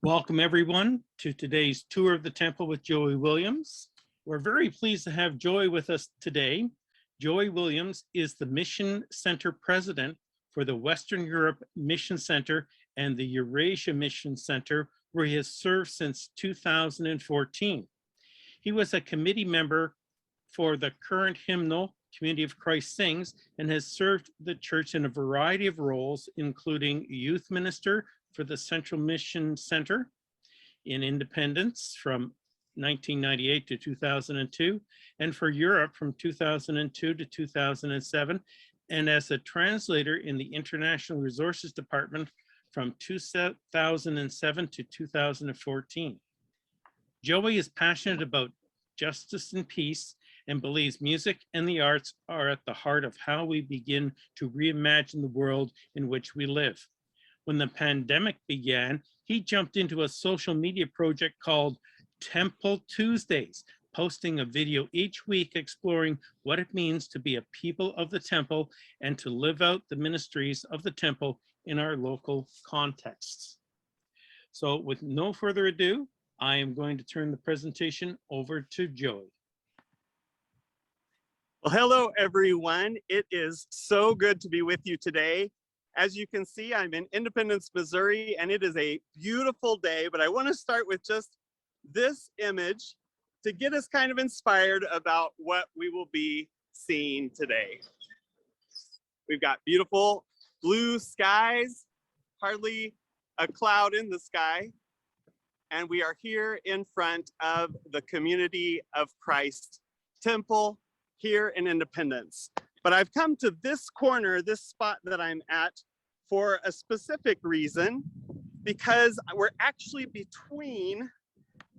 Welcome everyone to today's tour of the temple with Joey Williams. We're very pleased to have Joey with us today. Joey Williams is the Mission Center President for the Western Europe Mission Centre and the Eurasia Mission Centre, where he has served since 2014. He was a committee member for the current hymnal, Community of Christ Sings, and has served the church in a variety of roles, including youth minister for the Central Mission Center in Independence from 1998 to 2002, and for Europe from 2002 to 2007, and as a translator in the International Resources Department from 2007 to 2014. Joey is passionate about justice and peace and believes music and the arts are at the heart of how we begin to reimagine the world in which we live. When the pandemic began, he jumped into a social media project called Temple Tuesdays, posting a video each week exploring what it means to be a people of the temple and to live out the ministries of the temple in our local contexts. So with no further ado, I am going to turn the presentation over to Joey. Well, hello, everyone. It is so good to be with you today. As you can see, I'm in Independence, Missouri, and it is a beautiful day, but I want to start with just this image to get us kind of inspired about what we will be seeing today. We've got beautiful blue skies, hardly a cloud in the sky, and we are here in front of the Community of Christ Temple here in Independence. But I've come to this corner, this spot that I'm at, for a specific reason, because we're actually between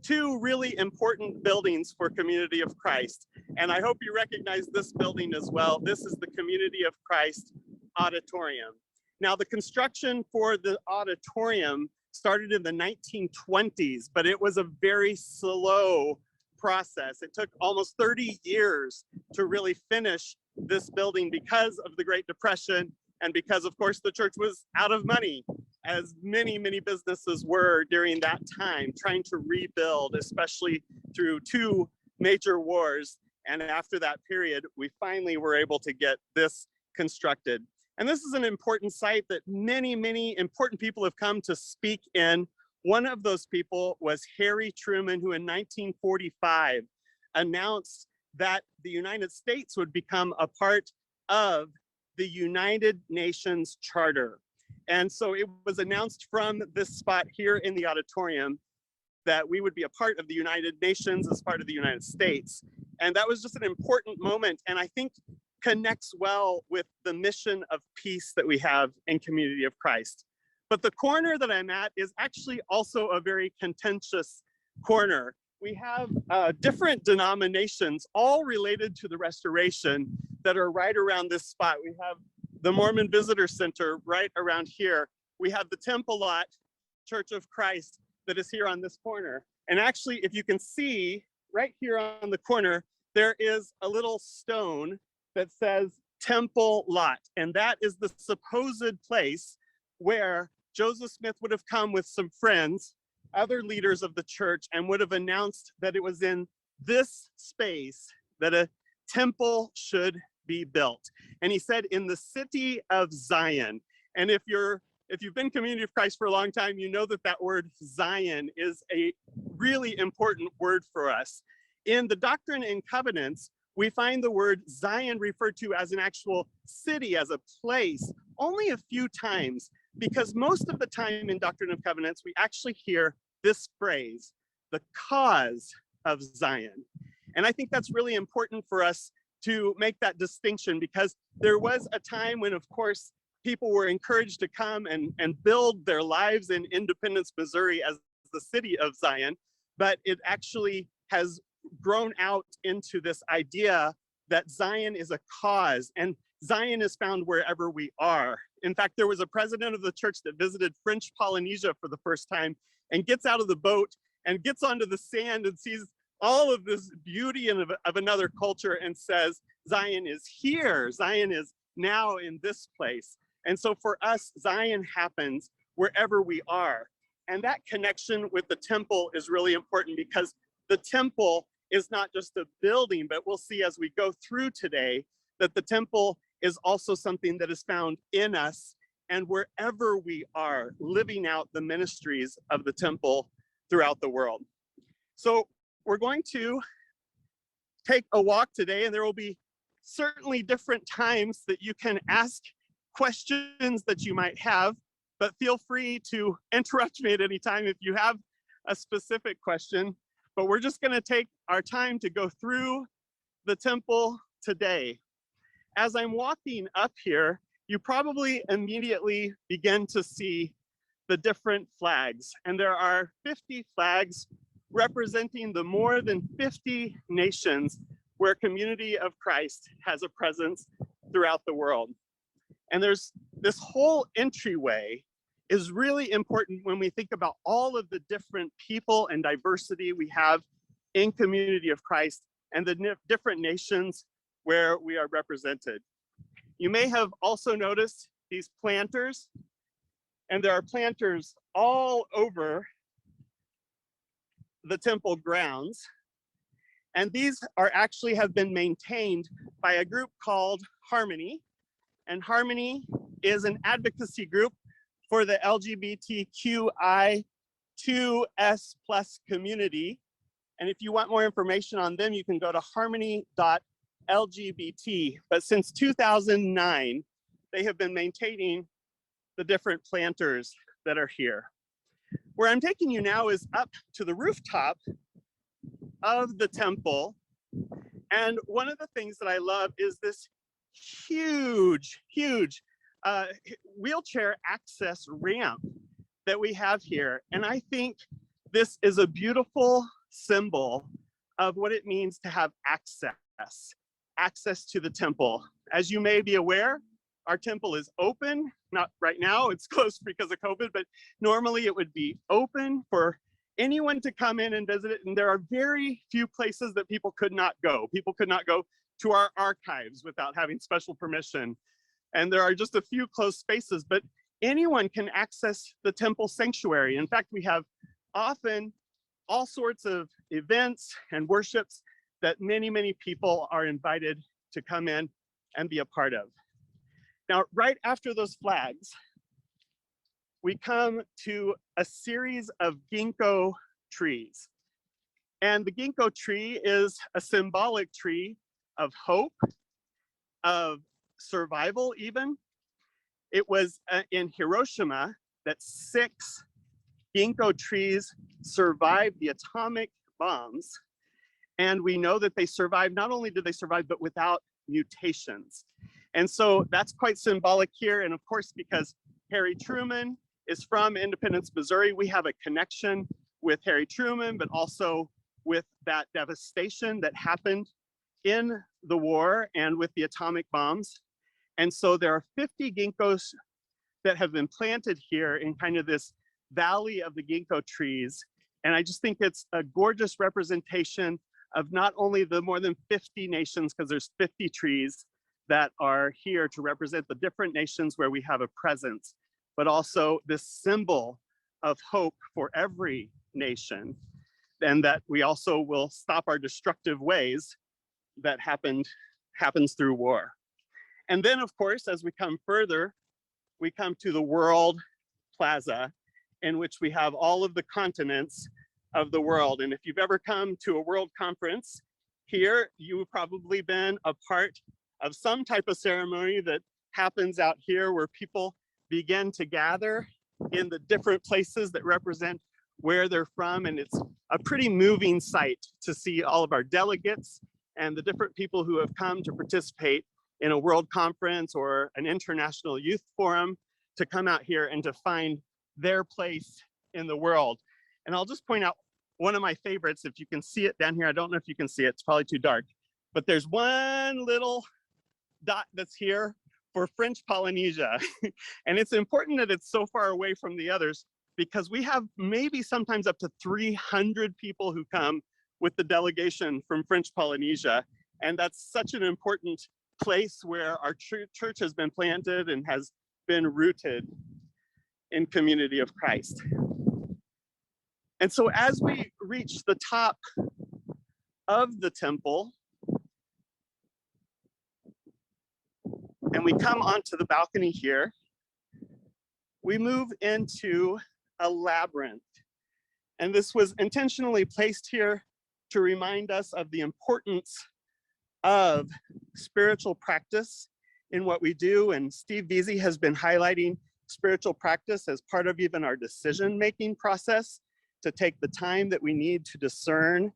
two really important buildings for Community of Christ. And I hope you recognize this building as well. This is the Community of Christ Auditorium. Now, the construction for the auditorium started in the 1920s, but it was a very slow process. It took almost 30 years to really finish this building because of the Great Depression and because, of course, the church was out of money, as many businesses were during that time, trying to rebuild, especially through two major wars. And after that period, we finally were able to get this constructed. And this is an important site that many important people have come to speak in. One of those people was Harry Truman, who in 1945 announced that the United States would become a part of the United Nations Charter. And so it was announced from this spot here in the auditorium that we would be a part of the United Nations as part of the United States. And that was just an important moment, and I think connects well with the mission of peace that we have in Community of Christ. But the corner that I'm at is actually also a very contentious corner. We have different denominations, all related to the restoration, that are right around this spot. We have the Mormon Visitor Center right around here. We have the Temple Lot Church of Christ that is here on this corner. And actually, if you can see right here on the corner, there is a little stone that says Temple Lot. And that is the supposed place where Joseph Smith would have come with some friends, other leaders of the church, and would have announced that it was in this space that a temple should be built. And he said, in the city of Zion. And if you've been Community of Christ for a long time, you know that that word Zion is a really important word for us. In the Doctrine and Covenants, we find the word Zion referred to as an actual city, as a place, only a few times, because most of the time in Doctrine and Covenants, we actually hear this phrase, the cause of Zion. And I think that's really important for us to make that distinction, because there was a time when, of course, people were encouraged to come and build their lives in Independence, Missouri as the city of Zion, but it actually has grown out into this idea that Zion is a cause, and Zion is found wherever we are. In fact, there was a president of the church that visited French Polynesia for the first time and gets out of the boat and gets onto the sand and sees all of this beauty of another culture and says, Zion is here. Zion is now in this place. And so for us, Zion happens wherever we are. And that connection with the temple is really important because the temple is not just a building, but we'll see as we go through today that the temple is also something that is found in us and wherever we are living out the ministries of the temple throughout the world. So we're going to take a walk today, and there will be certainly different times that you can ask questions that you might have, but feel free to interrupt me at any time if you have a specific question. But we're just going to take our time to go through the temple today. As I'm walking up here, you probably immediately begin to see the different flags, and there are 50 flags representing the more than 50 nations where Community of Christ has a presence throughout the world. And there's this whole entryway is really important when we think about all of the different people and diversity we have in Community of Christ and the different nations where we are represented. You may have also noticed these planters, and there are planters all over the temple grounds. And these are actually have been maintained by a group called Harmony. And Harmony is an advocacy group for the LGBTQI2S+ community. And if you want more information on them, you can go to harmony.lgbt. But since 2009, they have been maintaining the different planters that are here. Where I'm taking you now is up to the rooftop of the temple. And one of the things that I love is this huge wheelchair access ramp that we have here. And I think this is a beautiful symbol of what it means to have access to the temple. As you may be aware, our temple is open, not right now, it's closed because of COVID, but normally it would be open for anyone to come in and visit it. And there are very few places that people could not go. People could not go to our archives without having special permission. And there are just a few closed spaces, but anyone can access the temple sanctuary. In fact, we have often all sorts of events and worships that many people are invited to come in and be a part of. Now, right after those flags, we come to a series of ginkgo trees. And the ginkgo tree is a symbolic tree of hope, of survival even. It was in Hiroshima that 6 ginkgo trees survived the atomic bombs. And we know that they survived, not only did they survive, but without mutations. And so that's quite symbolic here. And of course, because Harry Truman is from Independence, Missouri, we have a connection with Harry Truman, but also with that devastation that happened in the war and with the atomic bombs. And so there are 50 ginkgos that have been planted here in kind of this valley of the ginkgo trees. And I just think it's a gorgeous representation of not only the more than 50 nations, because there's 50 trees that are here to represent the different nations where we have a presence, but also this symbol of hope for every nation, and that we also will stop our destructive ways that happens through war. And then, of course, as we come further, we come to the World Plaza, in which we have all of the continents of the world. And if you've ever come to a world conference here, you've probably been a part of some type of ceremony that happens out here where people begin to gather in the different places that represent where they're from. And it's a pretty moving sight to see all of our delegates and the different people who have come to participate in a world conference or an international youth forum to come out here and to find their place in the world. And I'll just point out one of my favorites, if you can see it down here. I don't know if you can see it, it's probably too dark, but there's one little dot that's here for French Polynesia. And it's important that it's so far away from the others because we have maybe sometimes up to 300 people who come with the delegation from French Polynesia. And that's such an important place where our church has been planted and has been rooted in Community of Christ. And so as we reach the top of the temple, and we come onto the balcony here, we move into a labyrinth. And this was intentionally placed here to remind us of the importance of spiritual practice in what we do. And Steve Veazey has been highlighting spiritual practice as part of even our decision-making process, to take the time that we need to discern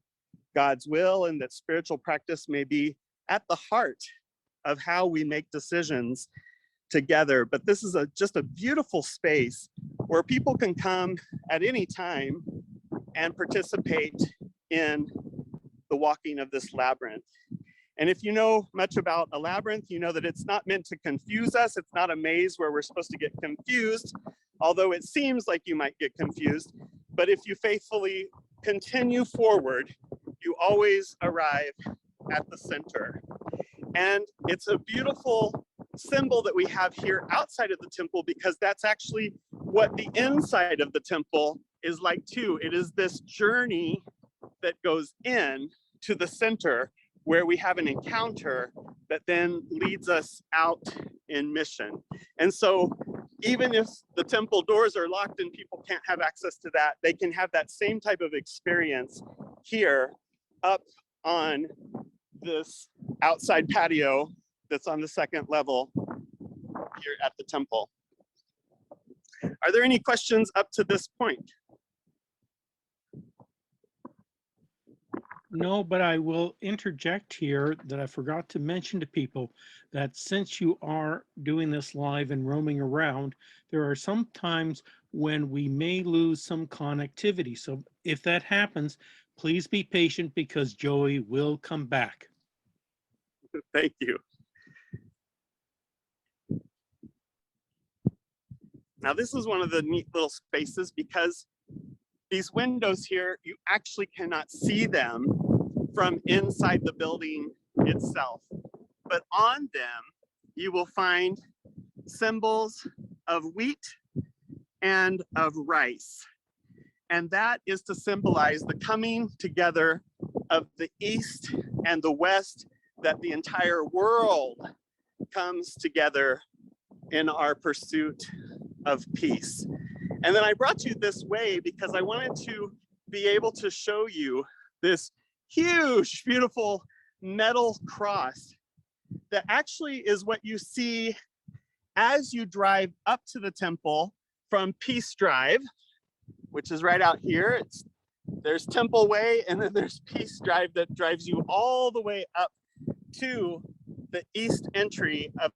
God's will, and that spiritual practice may be at the heart of how we make decisions together. But this is just a beautiful space where people can come at any time and participate in the walking of this labyrinth. And if you know much about a labyrinth, you know that it's not meant to confuse us. It's not a maze where we're supposed to get confused, although it seems like you might get confused. But if you faithfully continue forward, you always arrive at the center. And it's a beautiful symbol that we have here outside of the temple, because that's actually what the inside of the temple is like too. It is this journey that goes in to the center, where we have an encounter that then leads us out in mission. And so even if the temple doors are locked and people can't have access to that, they can have that same type of experience here up on this outside patio that's on the second level here at the temple. Are there any questions up to this point? No, but I will interject here that I forgot to mention to people that since you are doing this live and roaming around, there are some times when we may lose some connectivity. So if that happens, please be patient, because Joey will come back. Thank you. Now this is one of the neat little spaces, because these windows here, you actually cannot see them from inside the building itself. But on them, you will find symbols of wheat and of rice. And that is to symbolize the coming together of the East and the West, that the entire world comes together in our pursuit of peace. And then I brought you this way because I wanted to be able to show you this huge, beautiful metal cross that actually is what you see as you drive up to the temple from Peace Drive, which is right out here. There's Temple Way, and then there's Peace Drive that drives you all the way up to the east entry of.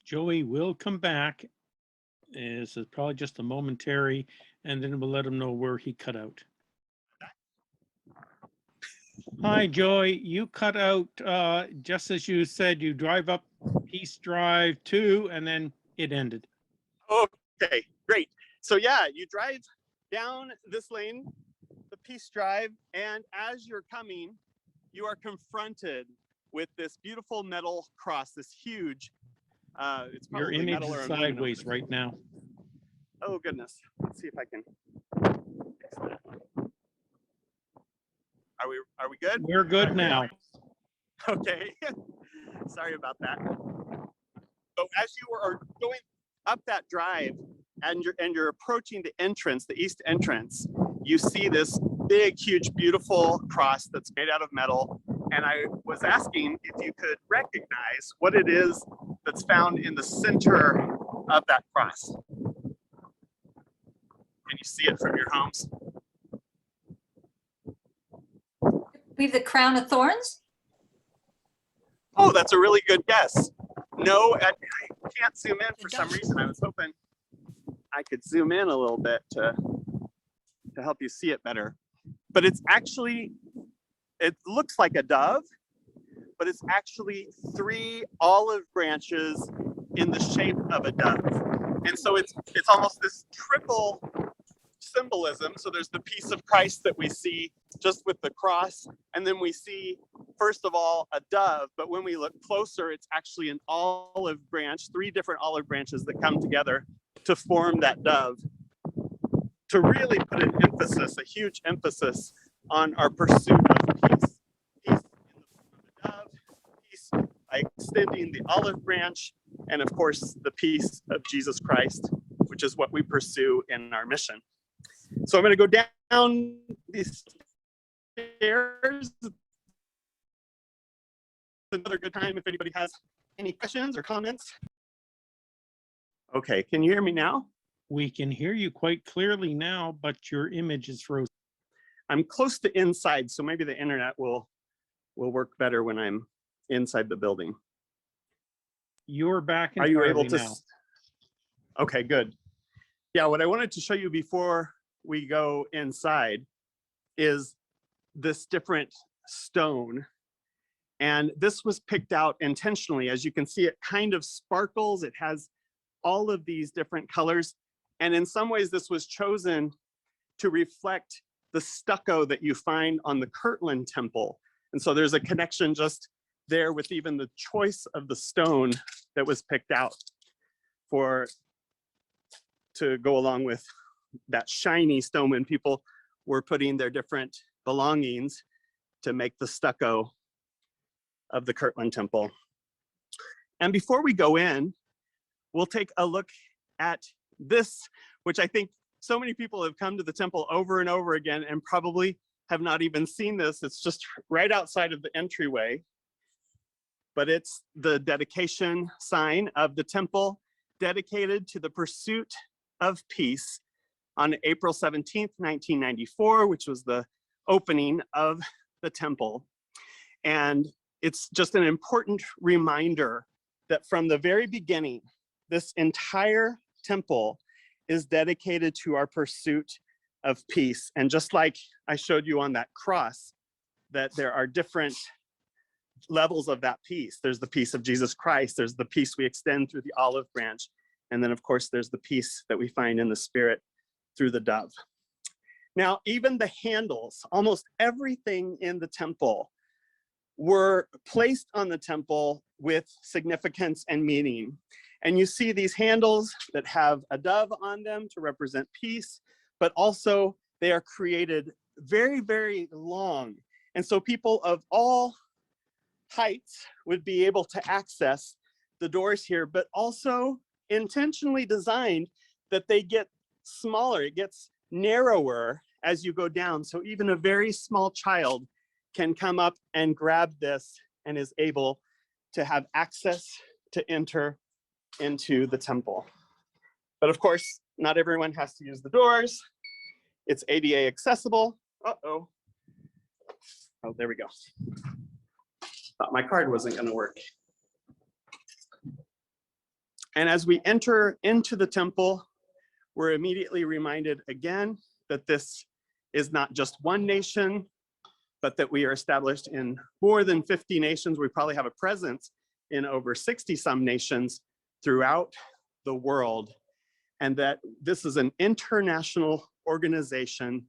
Joey will come back. This is probably just a momentary, and then we'll let him know where he cut out. Hi, Joey. You cut out just as you said. You drive up Peace Drive 2, and then it ended. Okay, great. So yeah, you drive down this lane, the Peace Drive, and as you're coming, you are confronted with this beautiful metal cross, this huge, it's Your probably image metal or is aluminum. sideways right now. Oh goodness, let's see if I can fix that. Are we good? We're good now. Okay, sorry about that. So as you are going up that drive and you're approaching the entrance, the east entrance, you see this big, huge, beautiful cross that's made out of metal. And I was asking if you could recognize what it is that's found in the center of that cross. Can you see it from your homes? Be the crown of thorns? Oh, that's a really good guess. No, I can't zoom in for some reason. I was hoping I could zoom in a little bit to help you see it better. But it's actually, it looks like a dove, but it's actually 3 olive branches in the shape of a dove. And so it's almost this triple symbolism. So there's the peace of Christ that we see just with the cross, and then we see, first of all, a dove, but when we look closer, it's actually an olive branch, 3 different olive branches that come together to form that dove. to really put an emphasis, a huge emphasis on our pursuit of peace. Peace in the form of the dove, peace by extending the olive branch, and of course, the peace of Jesus Christ, which is what we pursue in our mission. So I'm going to go down these stairs. Another good time if anybody has any questions or comments. Okay, can you hear me now? We can hear you quite clearly now, but your image is frozen. I'm close to inside, so maybe the internet will work better when I'm inside the building. You're back Are you able entirely to? now. Okay, good. Yeah, what I wanted to show you before we go inside is this different stone. And this was picked out intentionally. As you can see, it kind of sparkles. It has all of these different colors. And in some ways, this was chosen to reflect the stucco that you find on the Kirtland Temple. And so there's a connection just there with even the choice of the stone that was picked out to go along with that shiny stone when people were putting their different belongings to make the stucco of the Kirtland Temple. And before we go in, we'll take a look at this, which I think so many people have come to the temple over and over again and probably have not even seen this. It's just right outside of the entryway, but it's the dedication sign of the temple dedicated to the pursuit of peace on April 17th, 1994, which was the opening of the temple. And it's just an important reminder that from the very beginning, this entire temple is dedicated to our pursuit of peace. And just like I showed you on that cross, that there are different levels of that peace. There's the peace of Jesus Christ. There's the peace we extend through the olive branch. And then of course, there's the peace that we find in the Spirit through the dove. Now, even the handles, almost everything in the temple were placed on the temple with significance and meaning. And you see these handles that have a dove on them to represent peace, but also they are created very, very long. And so people of all heights would be able to access the doors here, but also intentionally designed that they get smaller, it gets narrower as you go down. So even a very small child can come up and grab this and is able to have access to enter into the temple. But of course, not everyone has to use the doors. It's ADA accessible. Uh-oh. Oh, there we go. Thought my card wasn't going to work. And as we enter into the temple, we're immediately reminded again that this is not just one nation, but that we are established in more than 50 nations. We probably have a presence in over 60 some nations throughout the world, and that this is an international organization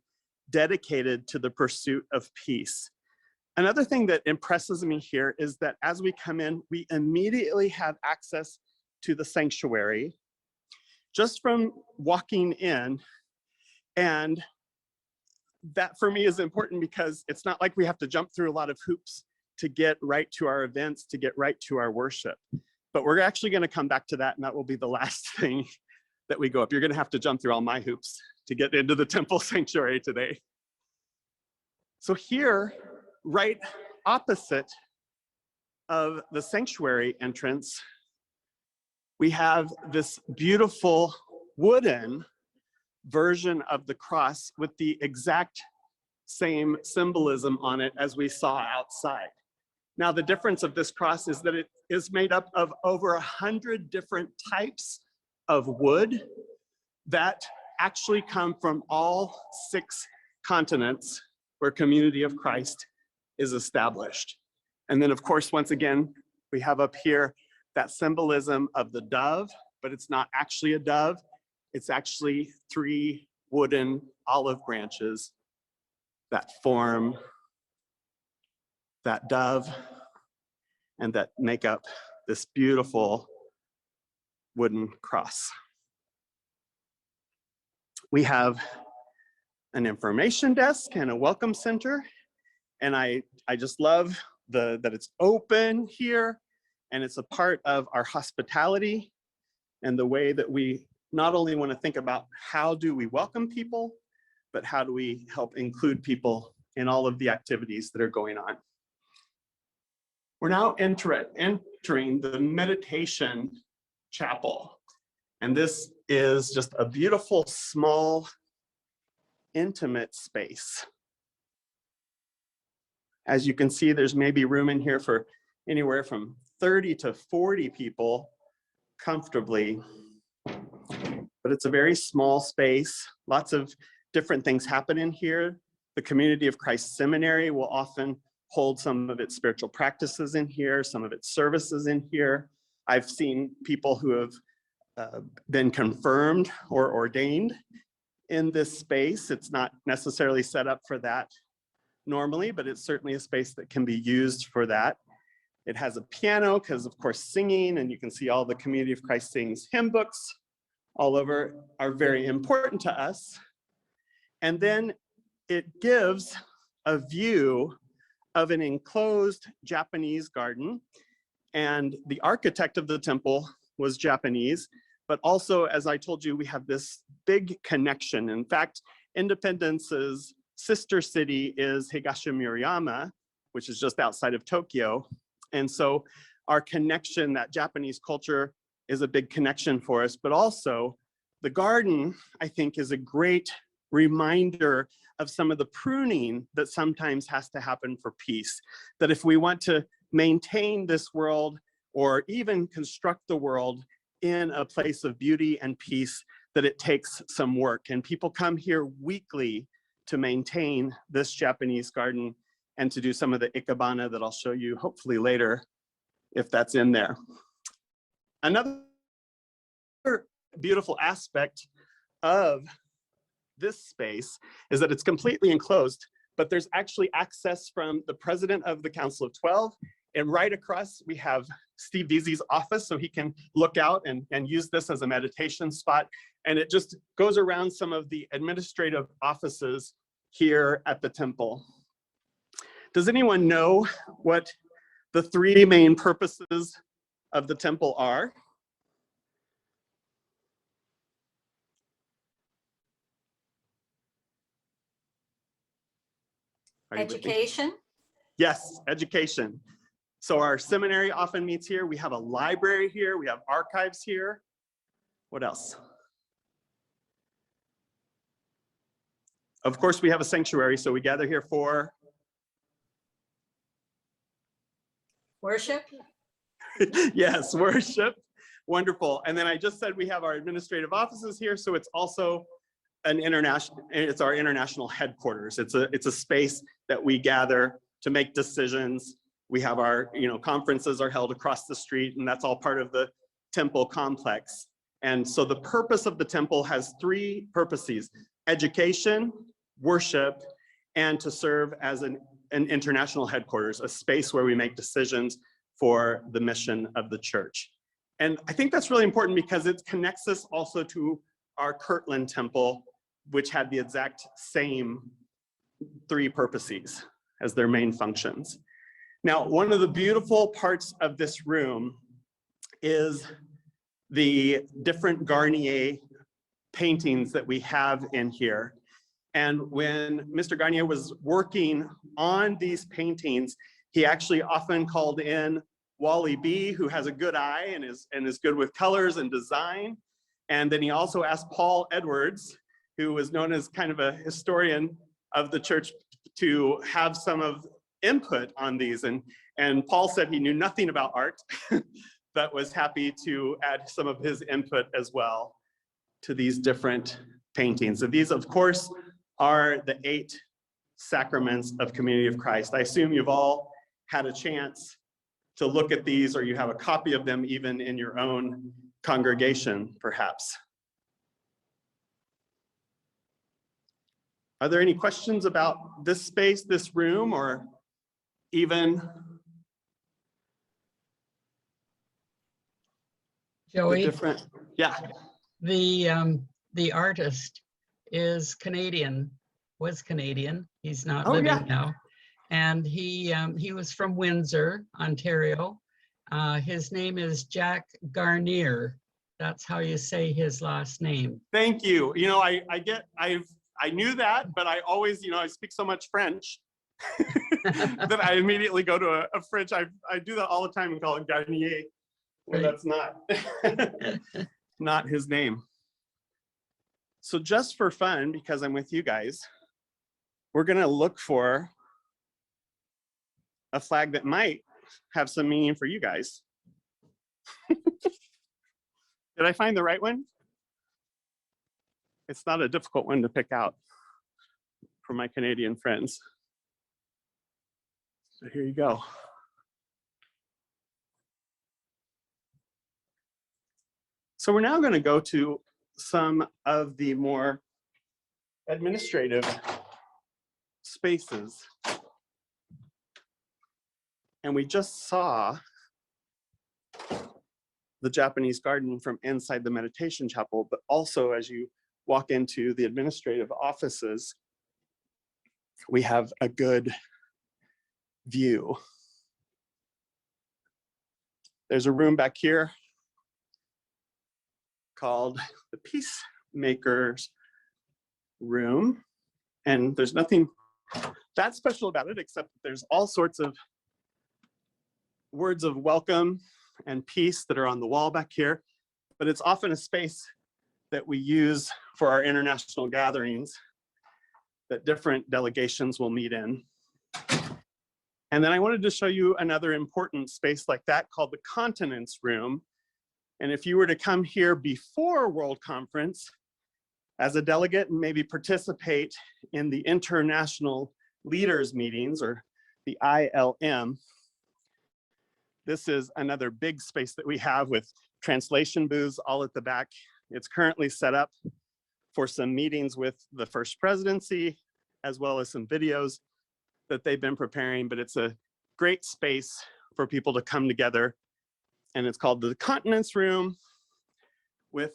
dedicated to the pursuit of peace. Another thing that impresses me here is that as we come in, we immediately have access to the sanctuary just from walking in. And that for me is important because it's not like we have to jump through a lot of hoops to get right to our events, to get right to our worship. But we're actually going to come back to that, and that will be the last thing that we go up. You're going to have to jump through all my hoops to get into the temple sanctuary today. So here, right opposite of the sanctuary entrance, we have this beautiful wooden version of the cross with the exact same symbolism on it as we saw outside. Now, the difference of this cross is that it is made up of over 100 different types of wood that actually come from all 6 continents where Community of Christ is established. And then, of course, once again, we have up here that symbolism of the dove, but it's not actually a dove. It's actually 3 wooden olive branches that form that dove and that make up this beautiful wooden cross. We have an information desk and a welcome center. And I just love that it's open here, and it's a part of our hospitality and the way that we not only want to think about how do we welcome people, but how do we help include people in all of the activities that are going on. We're now entering the meditation chapel. And this is just a beautiful, small, intimate space. As you can see, there's maybe room in here for anywhere from 30 to 40 people comfortably. But it's a very small space. Lots of different things happen in here. The Community of Christ Seminary will often hold some of its spiritual practices in here, some of its services in here. I've seen people who have been confirmed or ordained in this space. It's not necessarily set up for that normally, but it's certainly a space that can be used for that. It has a piano because, of course, singing, and you can see all the Community of Christ Sings hymn books all over are very important to us. And then it gives a view of an enclosed Japanese garden. And the architect of the temple was Japanese, but also, as I told you, we have this big connection. In fact, Independence's sister city is Higashimurayama, which is just outside of Tokyo. And so our connection, that Japanese culture, is a big connection for us, but also the garden, I think, is a great reminder of some of the pruning that sometimes has to happen for peace. That if we want to maintain this world or even construct the world in a place of beauty and peace, that it takes some work. And people come here weekly to maintain this Japanese garden and to do some of the ikebana that I'll show you hopefully later, if that's in there. Another beautiful aspect of this space is that it's completely enclosed, but there's actually access from the president of the Council of 12, and right across we have Steve Deasy's office, so he can look out and use this as a meditation spot. And it just goes around some of the administrative offices here at the temple. Does anyone know what the three main purposes of the temple are? Education. Yes, education. So our seminary often meets here. We have a library here. We have archives here. What else? Of course, we have a sanctuary, so we gather here for Worship. yes, worship. Wonderful. And then I just said we have our administrative offices here, so it's also it's our international headquarters. It's a space that we gather to make decisions. We have our, conferences are held across the street, and that's all part of the temple complex. And so the purpose of the temple has three purposes: education, worship, and to serve as an international headquarters, a space where we make decisions for the mission of the church. And I think that's really important because it connects us also to our Kirtland temple, which had the exact same three purposes as their main functions. Now, one of the beautiful parts of this room is the different Garnier paintings that we have in here. And when Mr. Garnier was working on these paintings, he actually often called in Wally B, who has a good eye and is good with colors and design. And then he also asked Paul Edwards, who was known as kind of a historian of the church, to have some of input on these. And Paul said he knew nothing about art, but was happy to add some of his input as well to these different paintings. And these, of course, are the 8 sacraments of Community of Christ. I assume you've all had a chance to look at these, or you have a copy of them even in your own congregation, perhaps. Are there any questions about this space, this room, or even Joey, the different? Yeah. the artist is Canadian, was Canadian. He's not Oh, living yeah. now. And he was from Windsor, Ontario. His name is Jack Garnier. That's how you say his last name. Thank you. You know, I knew that, but I always, you know, I speak so much French that I immediately go to a French. I do that all the time and call it Garnier, when Right. that's not his name. So just for fun, because I'm with you guys, we're gonna look for a flag that might have some meaning for you guys. Did I find the right one? It's not a difficult one to pick out for my Canadian friends. So here you go. So we're now going to go to some of the more administrative spaces. And we just saw the Japanese garden from inside the meditation chapel, but also as you walk into the administrative offices, we have a good view. There's a room back here called the Peacemakers Room. And there's nothing that special about it, except that there's all sorts of words of welcome and peace that are on the wall back here. But it's often a space that we use for our international gatherings that different delegations will meet in. And then I wanted to show you another important space like that called the Continence Room. And if you were to come here before World Conference as a delegate and maybe participate in the International Leaders Meetings, or the ILM, this is another big space that we have with translation booths all at the back. It's currently set up for some meetings with the First Presidency, as well as some videos that they've been preparing, but it's a great space for people to come together. And it's called the Continence Room, with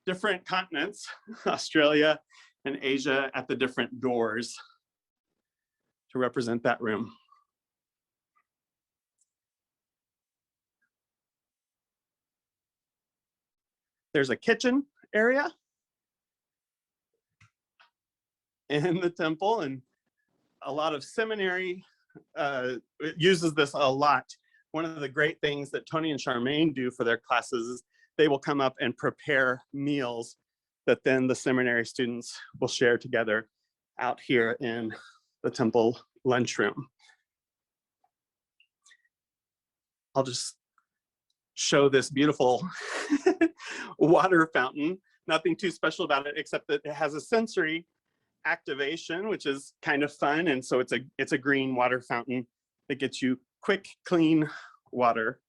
different continents, Australia and Asia, at the different doors to represent that room. There's a kitchen area in the temple, and a lot of seminary uses this a lot. One of the great things that Tony and Charmaine do for their classes is they will come up and prepare meals that then the seminary students will share together out here in the temple lunchroom. I'll just show this beautiful water fountain. Nothing too special about it, except that it has a sensory activation, which is kind of fun. And so it's a green water fountain that gets you quick, clean water.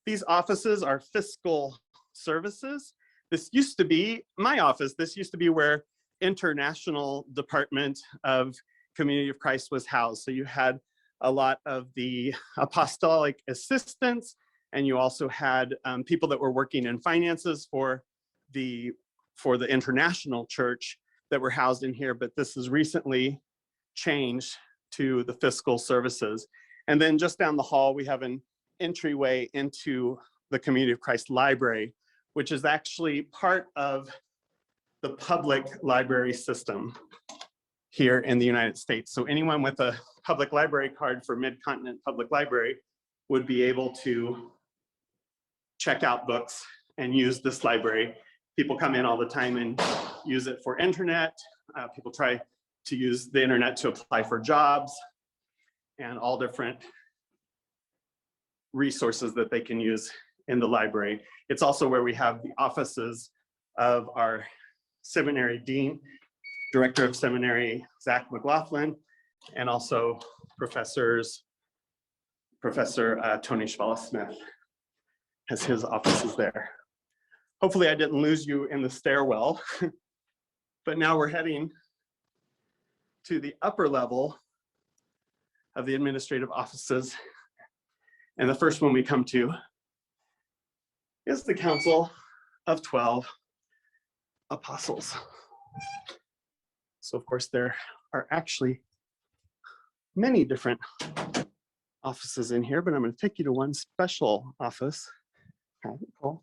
These offices are fiscal services. This used to be my office. This used to be where International Department of Community of Christ was housed. So you had a lot of the apostolic assistants, and you also had people that were working in finances for the international church that were housed in here, but this has recently changed to the fiscal services. And then just down the hall, we have an entryway into the Community of Christ Library, which is actually part of the public library system here in the United States. So anyone with a public library card for Mid-Continent Public Library would be able to check out books and use this library. People come in all the time and use it for internet. People try to use the internet to apply for jobs and all different resources that they can use in the library. It's also where we have the offices of our seminary dean, director of seminary, Zach McLaughlin, and also Professor Tony Schwala-Smith has his offices there. Hopefully I didn't lose you in the stairwell, but now we're heading to the upper level of the administrative offices. And the first one we come to is the Council of 12. apostles. So of course there are actually many different offices in here, but I'm going to take you to one special office. Cool.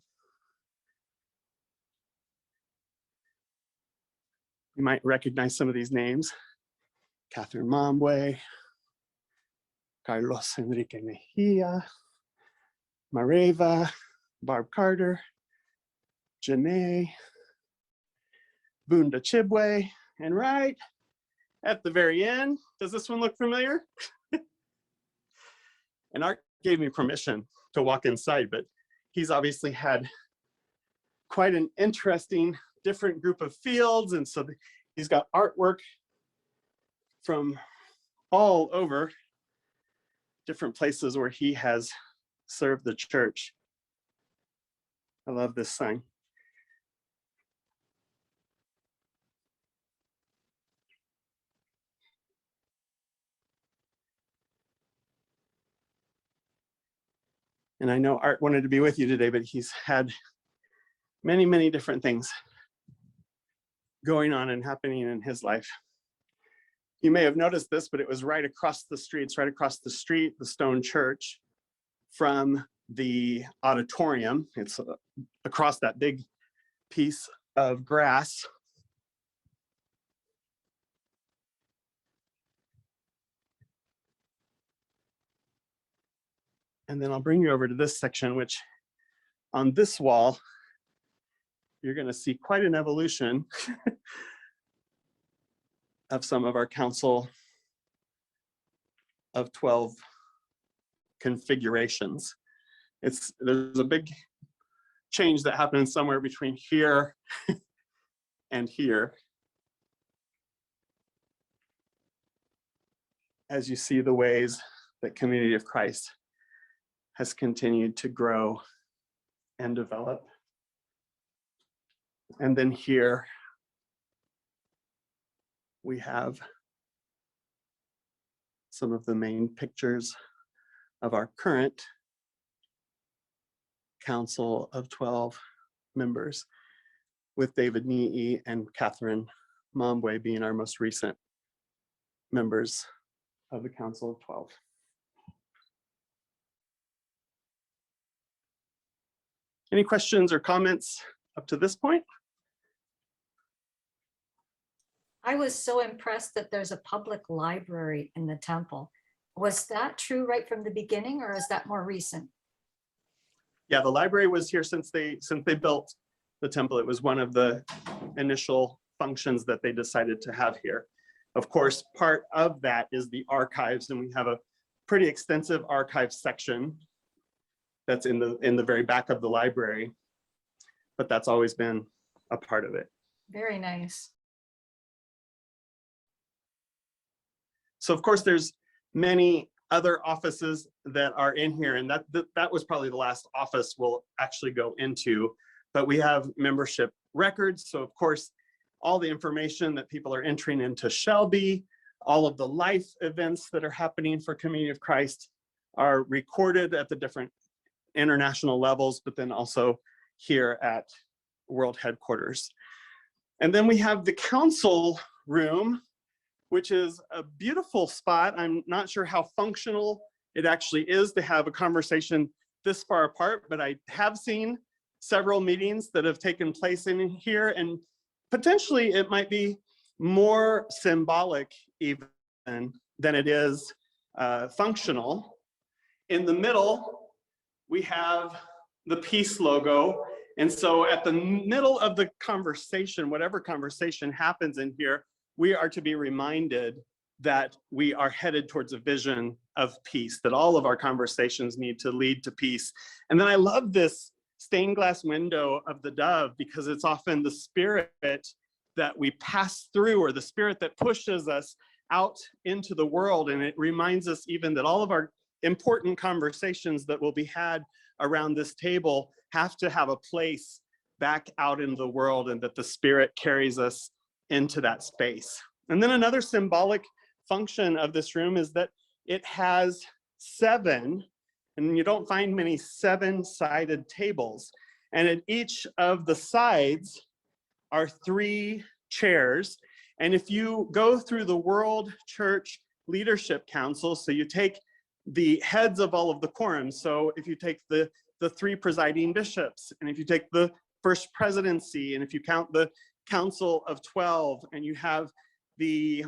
You might recognize some of these names: Catherine Mombwe, Carlos Enrique Mejia, Mareva, Barb Carter, Janae, Bunda Chibwe, and right at the very end, does this one look familiar? And Art gave me permission to walk inside, but he's obviously had quite an interesting different group of fields. And so he's got artwork from all over different places where he has served the church. I love this sign. And I know Art wanted to be with you today, but he's had many, many different things going on and happening in his life. You may have noticed this, but it was right across the street. It's right across the street, the stone church, from the auditorium. It's across that big piece of grass. And then I'll bring you over to this section, which on this wall, you're going to see quite an evolution of some of our Council of 12 configurations. There's a big change that happens somewhere between here and here, as you see the ways that Community of Christ has continued to grow and develop. And then here we have some of the main pictures of our current Council of 12 members, with David Nii and Catherine Mombwe being our most recent members of the Council of 12. Any questions or comments up to this point? I was so impressed that there's a public library in the temple. Was that true right from the beginning, or is that more recent? Yeah, the library was here since they built the temple. It was one of the initial functions that they decided to have here. Of course, part of that is the archives, and we have a pretty extensive archive section that's in the very back of the library, but that's always been a part of it. Very nice. So of course, there's many other offices that are in here, and that was probably the last office we'll actually go into, but we have membership records. So of course, all the information that people are entering into Shelby, all of the life events that are happening for Community of Christ are recorded at the different international levels, but then also here at World Headquarters. And then we have the council room, which is a beautiful spot. I'm not sure how functional it actually is to have a conversation this far apart, but I have seen several meetings that have taken place in here, and potentially it might be more symbolic even than it is functional. In the middle, we have the peace logo. And so at the middle of the conversation, whatever conversation happens in here, we are to be reminded that we are headed towards a vision of peace, that all of our conversations need to lead to peace. And then I love this stained glass window of the dove, because it's often the spirit that we pass through, or the spirit that pushes us out into the world. And it reminds us even that all of our important conversations that will be had around this table have to have a place back out in the world, and that the spirit carries us into that space. And then another symbolic function of this room is that it has 7, and you don't find many 7-sided tables. And at each of the sides, are 3 chairs. And if you go through the World Church Leadership Council, so you take the heads of all of the quorums, so if you take the 3 presiding bishops, and if you take the first presidency, and if you count the Council of 12, and you have the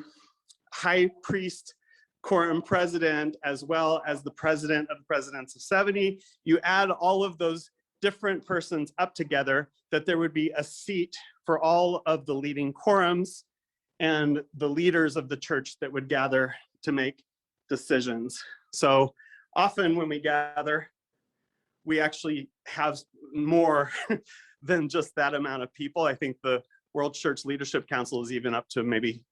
high priest quorum president, as well as the president of the presidents of 70, you add all of those different persons up together, that there would be a seat for all of the leading quorums and the leaders of the church that would gather to make decisions. So often when we gather, we actually have more than just that amount of people. I think the World Church Leadership Council is even up to maybe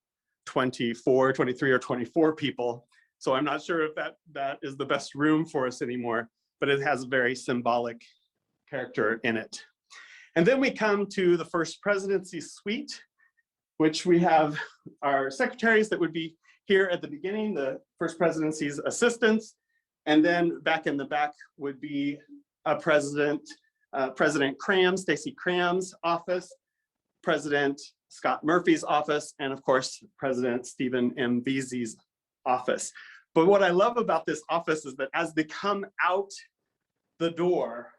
24, 23, or 24 people. So I'm not sure if that is the best room for us anymore, but it has a very symbolic character in it. And then we come to the first presidency suite, which we have our secretaries that would be here at the beginning, the first presidency's assistants, and then back in the back would be a President Cram, Stacy Cram's office, President Scott Murphy's office, and of course, President Stephen M. Veazey's office. But what I love about this office is that as they come out the door,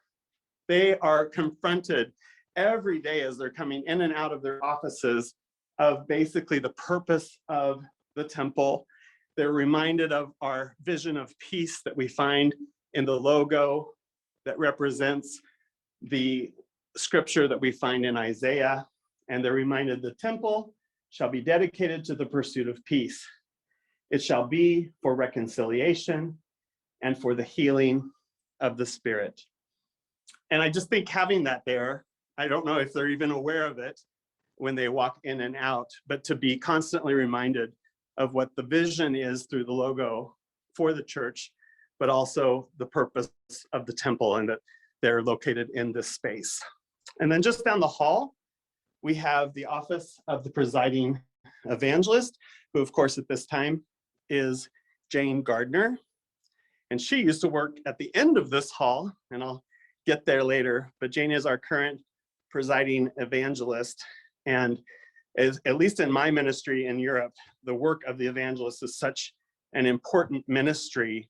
they are confronted every day as they're coming in and out of their offices of basically the purpose of the temple. They're reminded of our vision of peace that we find in the logo that represents the scripture that we find in Isaiah. And they're reminded the temple shall be dedicated to the pursuit of peace. It shall be for reconciliation and for the healing of the spirit. And I just think having that there, I don't know if they're even aware of it when they walk in and out, but to be constantly reminded of what the vision is through the logo for the church, but also the purpose of the temple, and that they're located in this space. And then just down the hall, we have the office of the presiding evangelist, who of course at this time is Jane Gardner. And she used to work at the end of this hall, and I'll get there later, but Jane is our current presiding evangelist. And at least in my ministry in Europe, the work of the evangelist is such an important ministry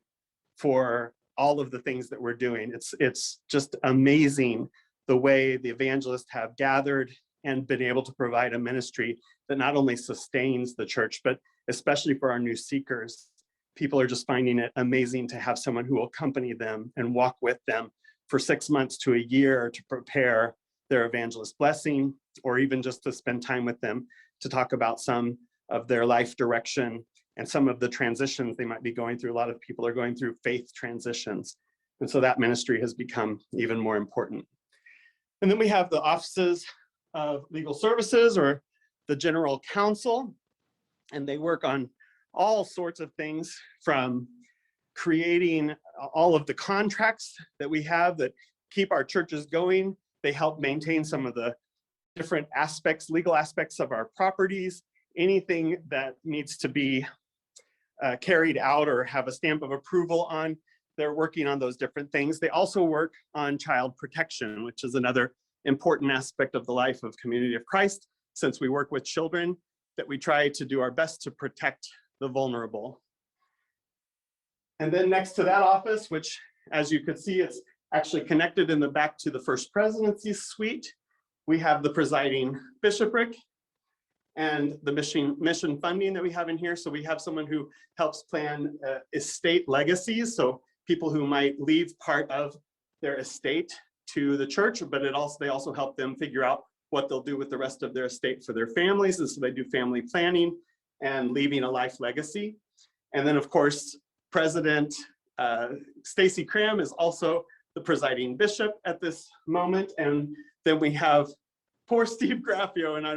for all of the things that we're doing. It's just amazing the way the evangelists have gathered and been able to provide a ministry that not only sustains the church, but especially for our new seekers, people are just finding it amazing to have someone who will accompany them and walk with them for 6 months to a year to prepare their evangelist blessing, or even just to spend time with them to talk about some of their life direction and some of the transitions they might be going through. A lot of people are going through faith transitions. And so that ministry has become even more important. And then we have the offices of legal services, or the general counsel, and they work on all sorts of things, from creating all of the contracts that we have that keep our churches going. They help maintain some of the different aspects, legal aspects of our properties, anything that needs to be carried out or have a stamp of approval on. They're working on those different things. They also work on child protection, which is another important aspect of the life of Community of Christ. Since we work with children, that we try to do our best to protect the vulnerable. And then next to that office, which as you could see, it's actually connected in the back to the First Presidency suite, we have the presiding bishopric and the mission funding that we have in here. So we have someone who helps plan estate legacies. So people who might leave part of their estate to the church, but they also help them figure out what they'll do with the rest of their estate for their families. And so they do family planning and leaving a life legacy. And then of course, President Stacy Cram is also the presiding bishop at this moment. And then we have poor Steve Graffio, and I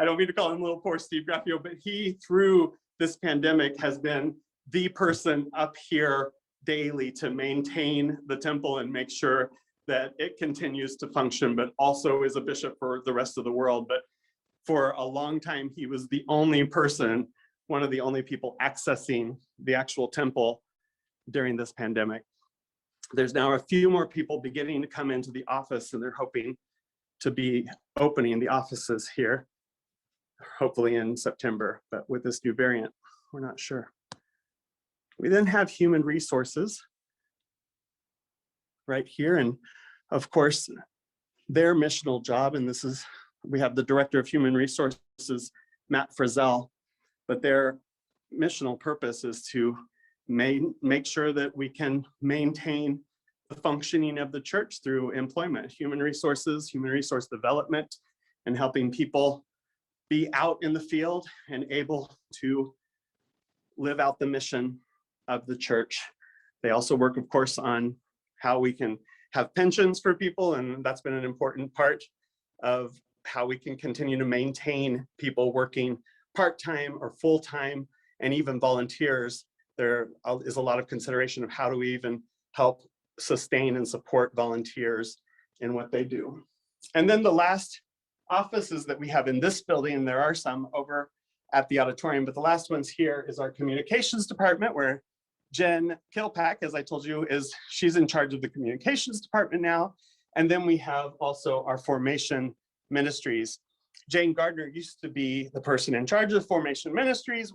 don't mean to call him little poor Steve Graffio, but he, through this pandemic, has been the person up here daily to maintain the temple and make sure that it continues to function, but also is a bishop for the rest of the world. But for a long time, he was the only person, one of the only people accessing the actual temple during this pandemic. There's now a few more people beginning to come into the office, and they're hoping to be opening the offices here, hopefully in September, but with this new variant, we're not sure. We then have human resources right here. And of course, their missional job, and this is, we have the Director of Human Resources, Matt Frizzell, but their missional purpose is to make sure that we can maintain the functioning of the church through employment, human resource development, and helping people be out in the field and able to live out the mission of the church. They also work, of course, on how we can have pensions for people, and that's been an important part of how we can continue to maintain people working part-time or full-time, and even volunteers. There is a lot of consideration of how do we even help sustain and support volunteers in what they do. And then the last offices that we have in this building, there are some over at the auditorium, but the last ones here is our communications department, where Jen Kilpack, as I told you, she's in charge of the communications department now. And then we have also our formation ministries. Jane Gardner used to be the person in charge of formation ministries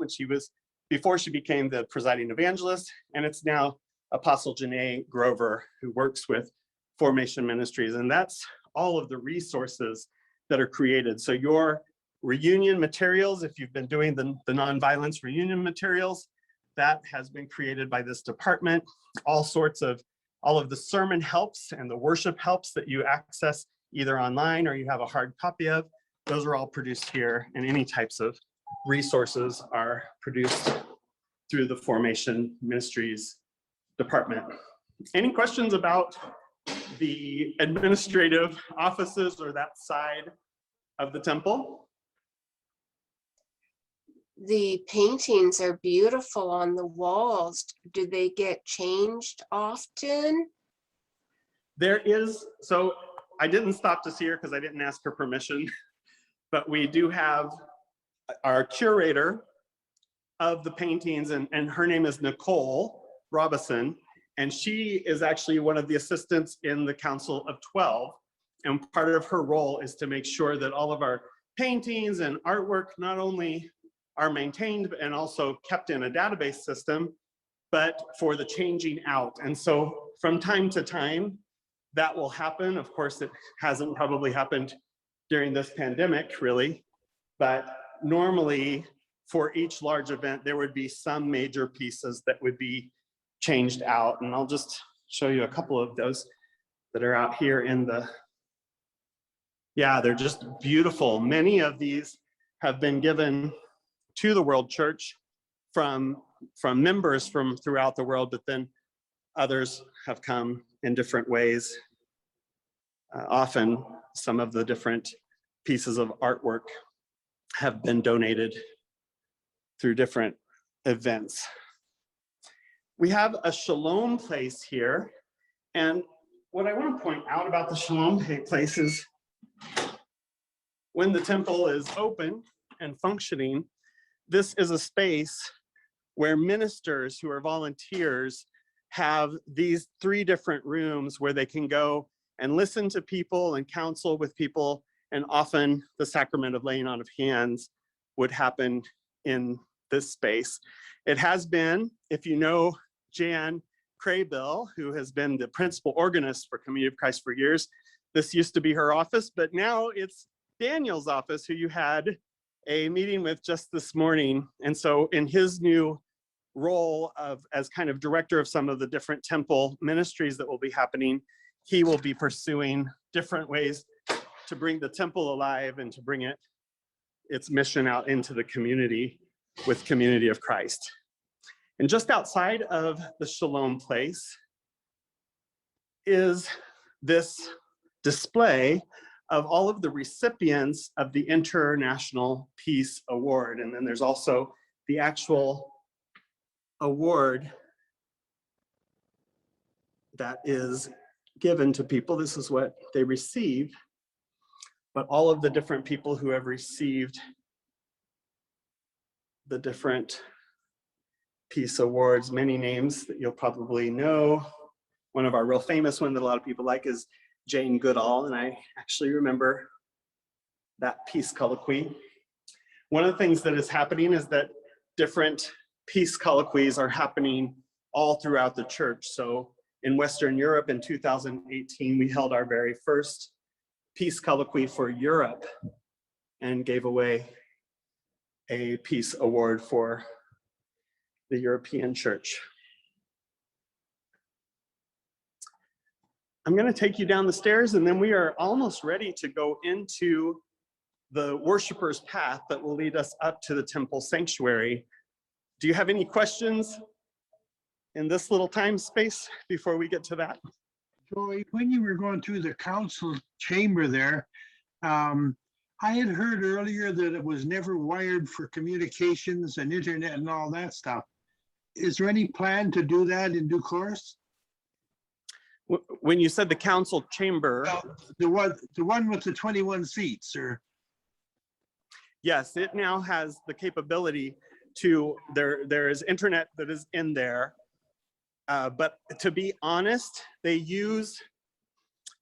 before she became the presiding evangelist, and it's now Apostle Janae Grover who works with formation ministries, and that's all of the resources that are created. So your reunion materials, if you've been doing the nonviolence reunion materials, that has been created by this department. All of the sermon helps and the worship helps that you access either online or you have a hard copy of, those are all produced here, and any types of resources are produced through the formation ministries department. Any questions about the administrative offices or that side of the temple? The paintings are beautiful on the walls. Do they get changed often? So I didn't stop to see her because I didn't ask her permission, but we do have our curator of the paintings, and her name is Nicole Robison, and she is actually one of the assistants in the Council of 12, and part of her role is to make sure that all of our paintings and artwork not only are maintained and also kept in a database system, but for the changing out. And so from time to time, that will happen. Of course, it hasn't probably happened during this pandemic, really, but normally for each large event, there would be some major pieces that would be changed out. And I'll just show you a couple of those that are out here they're just beautiful. Many of these have been given to the World Church from members from throughout the world, but then others have come in different ways. Often some of the different pieces of artwork have been donated through different events. We have a Shalom place here, and what I want to point out about the Shalom place is when the temple is open and functioning, this is a space where ministers who are volunteers have these 3 different rooms where they can go and listen to people and counsel with people, and often the sacrament of laying on of hands would happen in this space. It has been, if you know Jan Craybill, who has been the principal organist for Community of Christ for years, this used to be her office, but now it's Daniel's office, who you had a meeting with just this morning. And so in his new role as kind of director of some of the different temple ministries that will be happening, he will be pursuing different ways to bring the temple alive and to bring its mission out into the community with Community of Christ. And just outside of the Shalom place is this display of all of the recipients of the International Peace Award. And then there's also the actual award that is given to people. This is what they receive, but all of the different people who have received the different peace awards, many names that you'll probably know. One of our real famous ones that a lot of people like is Jane Goodall, and I actually remember that peace colloquy. One of the things that is happening is that different peace colloquies are happening all throughout the church. So in Western Europe in 2018, we held our very first peace colloquy for Europe and gave away a peace award for the European church. I'm going to take you down the stairs, and then we are almost ready to go into the worshiper's path that will lead us up to the temple sanctuary. Do you have any questions in this little time space before we get to that? Joey, when you were going through the council chamber there, I had heard earlier that it was never wired for communications and internet and all that stuff. Is there any plan to do that in due course? When you said the council chamber, Well, the one with the 21 seats, or? yes, it now has the capability to, there is internet that is in there. But to be honest, they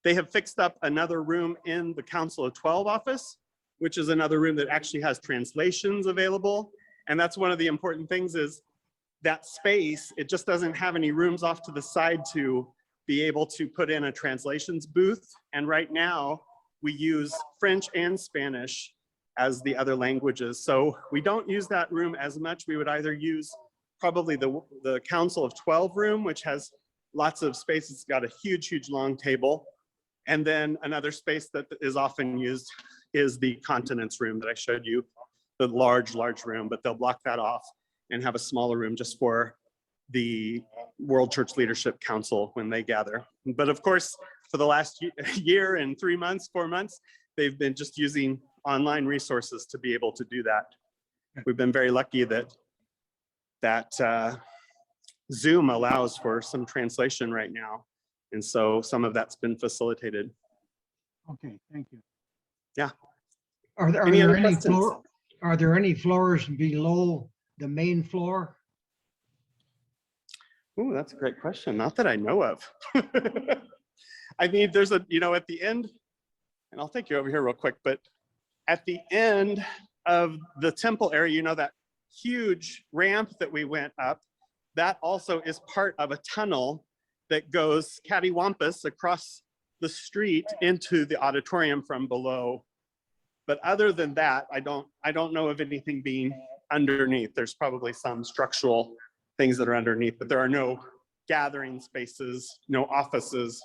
have fixed up another room in the Council of 12 office, which is another room that actually has translations available. And that's one of the important things is that space, it just doesn't have any rooms off to the side to be able to put in a translations booth. And right now we use French and Spanish as the other languages. So we don't use that room as much. We would either use probably the Council of 12 room, which has lots of space. It's got a huge, huge long table. And then another space that is often used is the Continence Room that I showed you, the large, large room, but they'll block that off and have a smaller room just for the World Church Leadership Council when they gather. But of course, for the last year and 3 months, 4 months, they've been just using online resources to be able to do that. We've been very lucky that Zoom allows for some translation right now. And so some of that's been facilitated. Okay, thank you. Yeah. Are there Any other any questions? are there any floors below the main floor? Ooh, that's a great question. Not that I know of. I mean, there's a, at the end, and I'll take you over here real quick, but at the end of the temple area, that huge ramp that we went up, that also is part of a tunnel that goes cattywampus across the street into the auditorium from below. But other than that, I don't know of anything being underneath. There's probably some structural things that are underneath, but there are no gathering spaces, no offices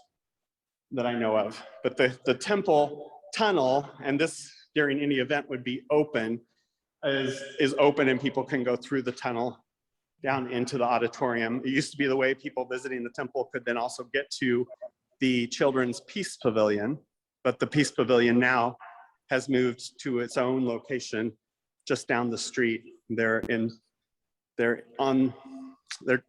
that I know of. But the temple tunnel, and this during any event would be open, is open, and people can go through the tunnel down into the auditorium. It used to be the way people visiting the temple could then also get to the Children's Peace Pavilion, but the Peace Pavilion now has moved to its own location just down the street. They're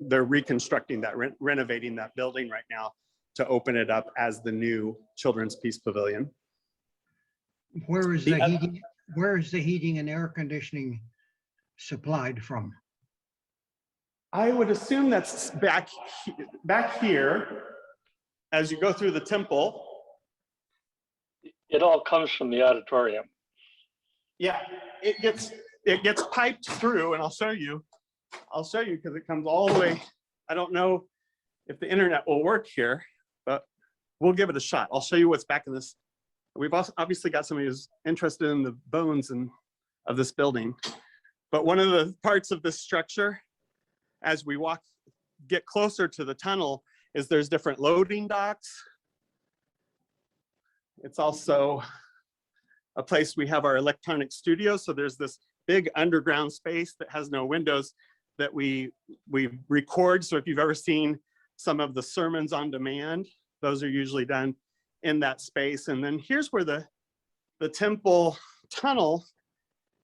reconstructing that, renovating that building right now to open it up as the new Children's Peace Pavilion. Where is the heating and air conditioning supplied from? I would assume that's back here as you go through the temple. It all comes from the auditorium. Yeah, it gets piped through, and I'll show you because it comes all the way. I don't know if the internet will work here, but we'll give it a shot. I'll show you what's back in this. We've also obviously got somebody who's interested in the bones of this building. But one of the parts of this structure, as we get closer to the tunnel, is there's different loading docks. It's also a place we have our electronic studio. So there's this big underground space that has no windows that we record. So if you've ever seen some of the sermons on demand, those are usually done in that space. And then here's where the temple tunnel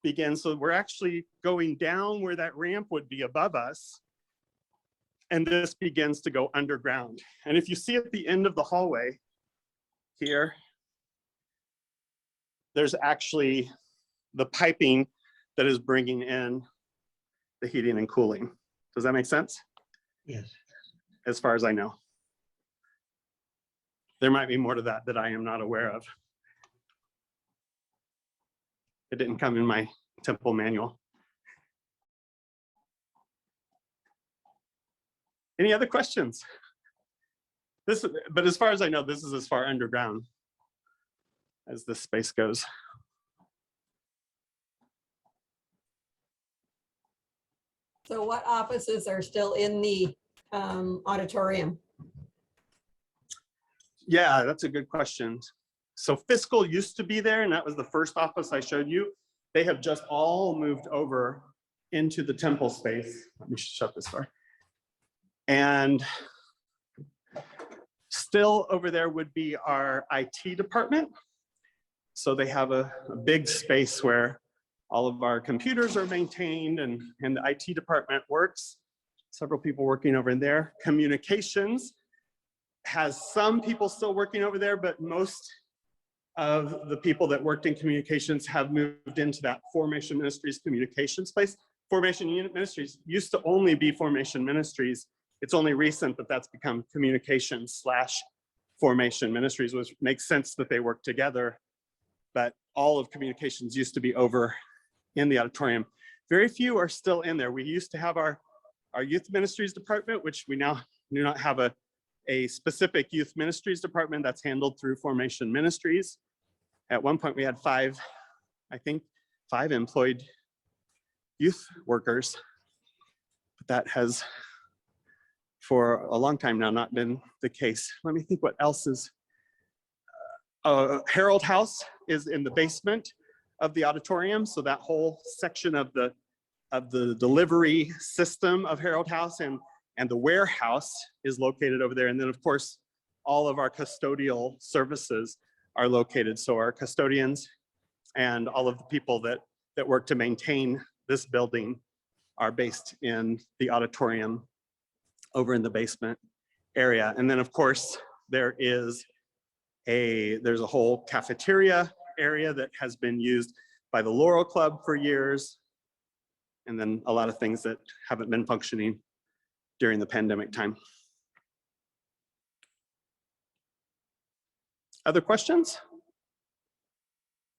begins. So we're actually going down where that ramp would be above us. And this begins to go underground. And if you see at the end of the hallway here, there's actually the piping that is bringing in the heating and cooling. Does that make sense? Yes. As far as I know. there might be more to that that I am not aware of. It didn't come in my temple manual. Any other questions? But as far as I know, this is as far underground as this space goes. So what offices are still in the auditorium? Yeah, that's a good question. So fiscal used to be there, and that was the first office I showed you. They have just all moved over into the temple space. Let me shut this door. And still over there would be our IT department. So they have a big space where all of our computers are maintained and the IT department works. Several people working over in there. Communications has some people still working over there, but most of the people that worked in communications have moved into that Formation Ministries communications place. Formation Unit Ministries used to only be Formation Ministries. It's only recent that that's become communications / Formation Ministries, which makes sense that they work together. But all of communications used to be over in the auditorium. Very few are still in there. We used to have our youth ministries department, which we now do not have a specific youth ministries department that's handled through Formation Ministries. At one point we had five employed youth workers, but that has for a long time now not been the case. Let me think what else is. Herald House is in the basement of the auditorium. So that whole section of the delivery system of Herald House and the warehouse is located over there. And then of course, all of our custodial services are located. So our custodians and all of the people that work to maintain this building are based in the auditorium over in the basement area. And then of course, there's a whole cafeteria area that has been used by the Laurel Club for years. And then a lot of things that haven't been functioning during the pandemic time. Other questions?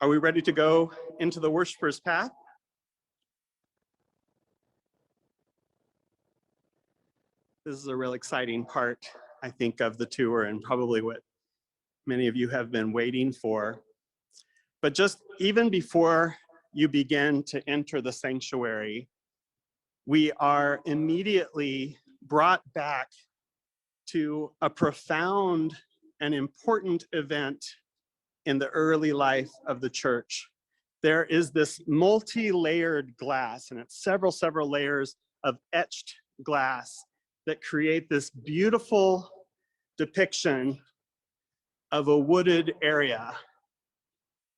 Are we ready to go into the worshiper's path? This is a real exciting part, I think, of the tour and probably what many of you have been waiting for. But just even before you begin to enter the sanctuary, we are immediately brought back to a profound and important event in the early life of the church. There is this multi-layered glass, and it's several layers of etched glass that create this beautiful depiction of a wooded area.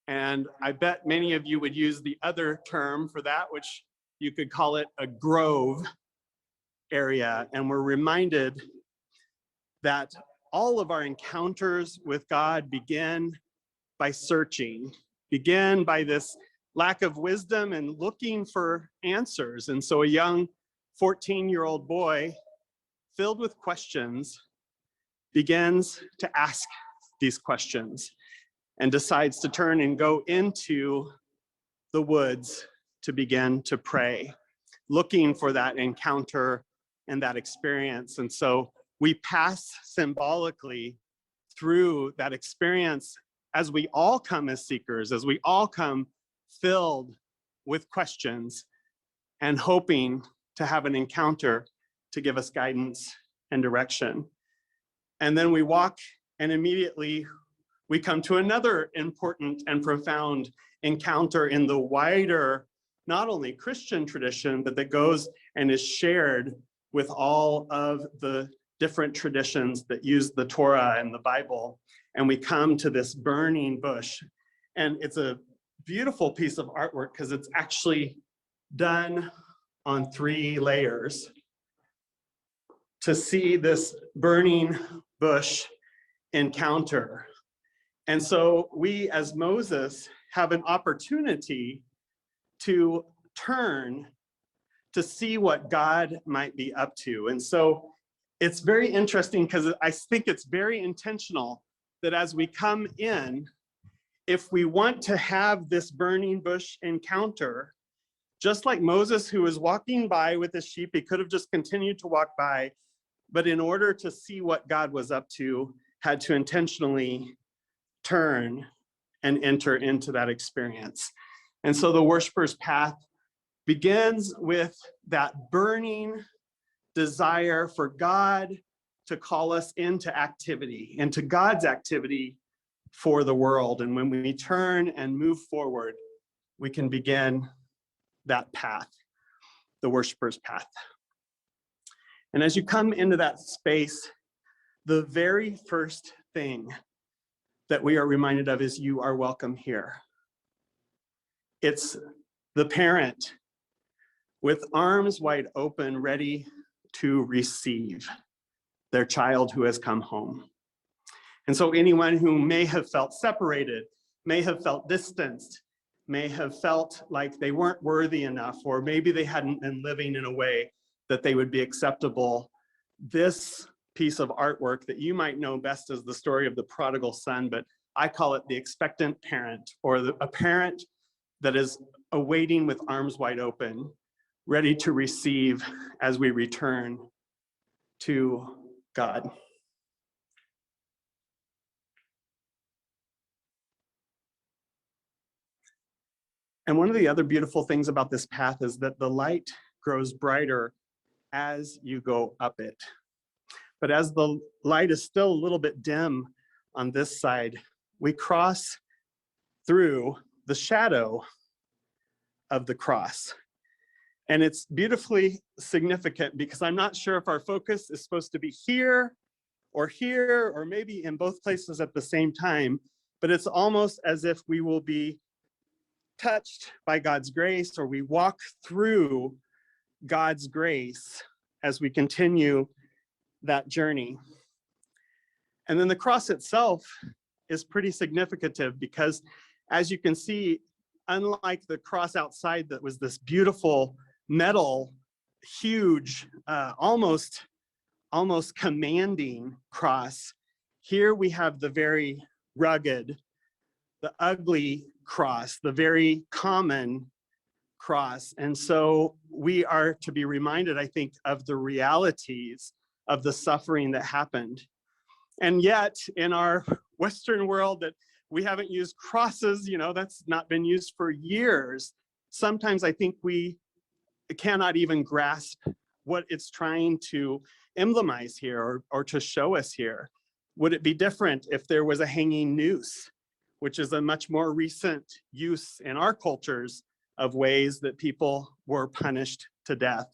And I bet many of you would use the other term for that, which you could call it a grove area. And we're reminded that all of our encounters with God begin by searching, begin by this lack of wisdom and looking for answers. And so a young 14-year-old boy filled with questions begins to ask these questions and decides to turn and go into the woods to begin to pray, looking for that encounter and that experience. And so we pass symbolically through that experience as we all come as seekers, as we all come filled with questions and hoping to have an encounter to give us guidance and direction. And then we walk and immediately we come to another important and profound encounter in the wider, not only Christian tradition, but that goes and is shared with all of the different traditions that use the Torah and the Bible. And we come to this burning bush. And it's a beautiful piece of artwork because it's actually done on 3 layers to see this burning bush encounter. And so we as Moses have an opportunity to turn to see what God might be up to. And so it's very interesting because I think it's very intentional that as we come in, if we want to have this burning bush encounter, just like Moses, who was walking by with his sheep, he could have just continued to walk by, but in order to see what God was up to, had to intentionally turn and enter into that experience. And so the worshiper's path begins with that burning desire for God to call us into activity, into God's activity for the world. And when we turn and move forward, we can begin that path, the worshiper's path. And as you come into that space, the very first thing that we are reminded of is you are welcome here. It's the parent with arms wide open, ready to receive their child who has come home. And so anyone who may have felt separated, may have felt distanced, may have felt like they weren't worthy enough, or maybe they hadn't been living in a way that they would be acceptable, this piece of artwork that you might know best as the story of the prodigal son, but I call it the expectant parent, or a parent that is awaiting with arms wide open, ready to receive as we return to God. And one of the other beautiful things about this path is that the light grows brighter as you go up it. But as the light is still a little bit dim on this side, we cross through the shadow of the cross. And it's beautifully significant because I'm not sure if our focus is supposed to be here, or maybe in both places at the same time, but it's almost as if we will be touched by God's grace, or we walk through God's grace as we continue that journey. And then the cross itself is pretty significant because, as you can see, unlike the cross outside that was this beautiful metal, huge, almost commanding cross, here we have the very rugged, the ugly cross, the very common cross. And so we are to be reminded, I think, of the realities of the suffering that happened. And yet in our Western world that we haven't used crosses, that's not been used for years. Sometimes I think we cannot even grasp what it's trying to emblemise here, or to show us here. Would it be different if there was a hanging noose, which is a much more recent use in our cultures of ways that people were punished to death?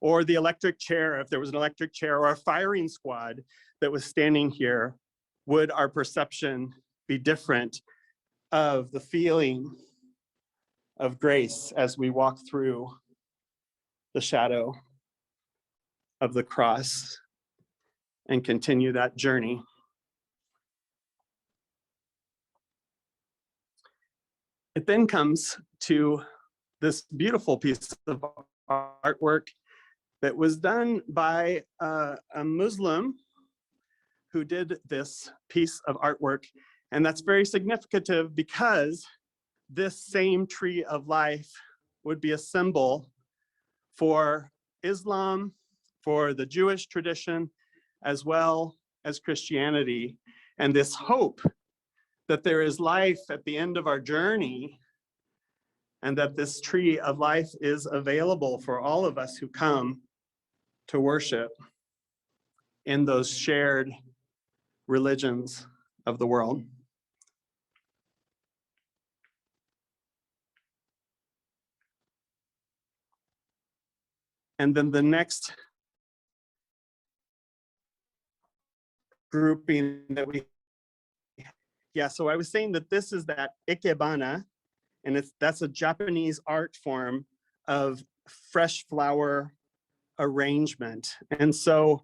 Or the electric chair, if there was an electric chair, or a firing squad that was standing here, would our perception be different of the feeling of grace as we walk through the shadow of the cross and continue that journey? It then comes to this beautiful piece of artwork that was done by a Muslim who did this piece of artwork. And that's very significant because this same tree of life would be a symbol for Islam, for the Jewish tradition, as well as Christianity. And this hope that there is life at the end of our journey, and that this tree of life is available for all of us who come to worship in those shared religions of the world. And then the next grouping that so I was saying that this is that ikebana, and that's a Japanese art form of fresh flower arrangement. And so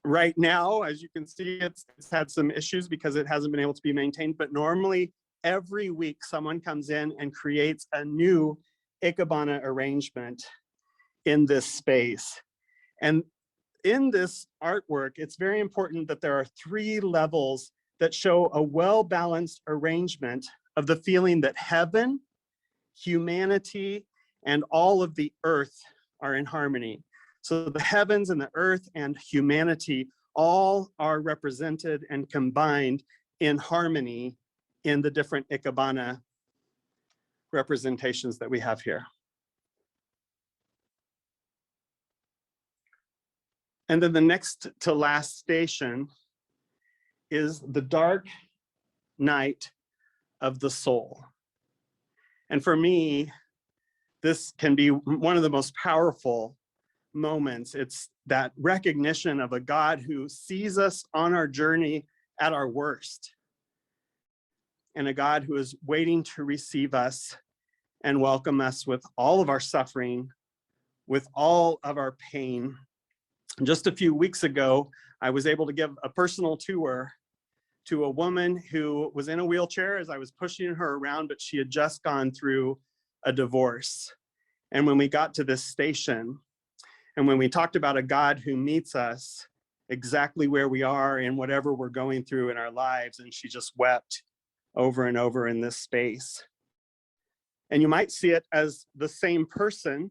right now, as you can see, it's had some issues because it hasn't been able to be maintained, but normally every week someone comes in and creates a new ikebana arrangement in this space. And in this artwork, it's very important that there are 3 levels that show a well-balanced arrangement of the feeling that heaven, humanity, and all of the earth are in harmony. So the heavens and the earth and humanity all are represented and combined in harmony in the different Ikebana representations that we have here. And then the next to last station is the dark night of the soul. And for me, this can be one of the most powerful moments. It's that recognition of a God who sees us on our journey at our worst, and a God who is waiting to receive us and welcome us with all of our suffering, with all of our pain. Just a few weeks ago, I was able to give a personal tour to a woman who was in a wheelchair as I was pushing her around, but she had just gone through a divorce. And when we got to this station, and when we talked about a God who meets us exactly where we are in whatever we're going through in our lives, and she just wept over and over in this space. And you might see it as the same person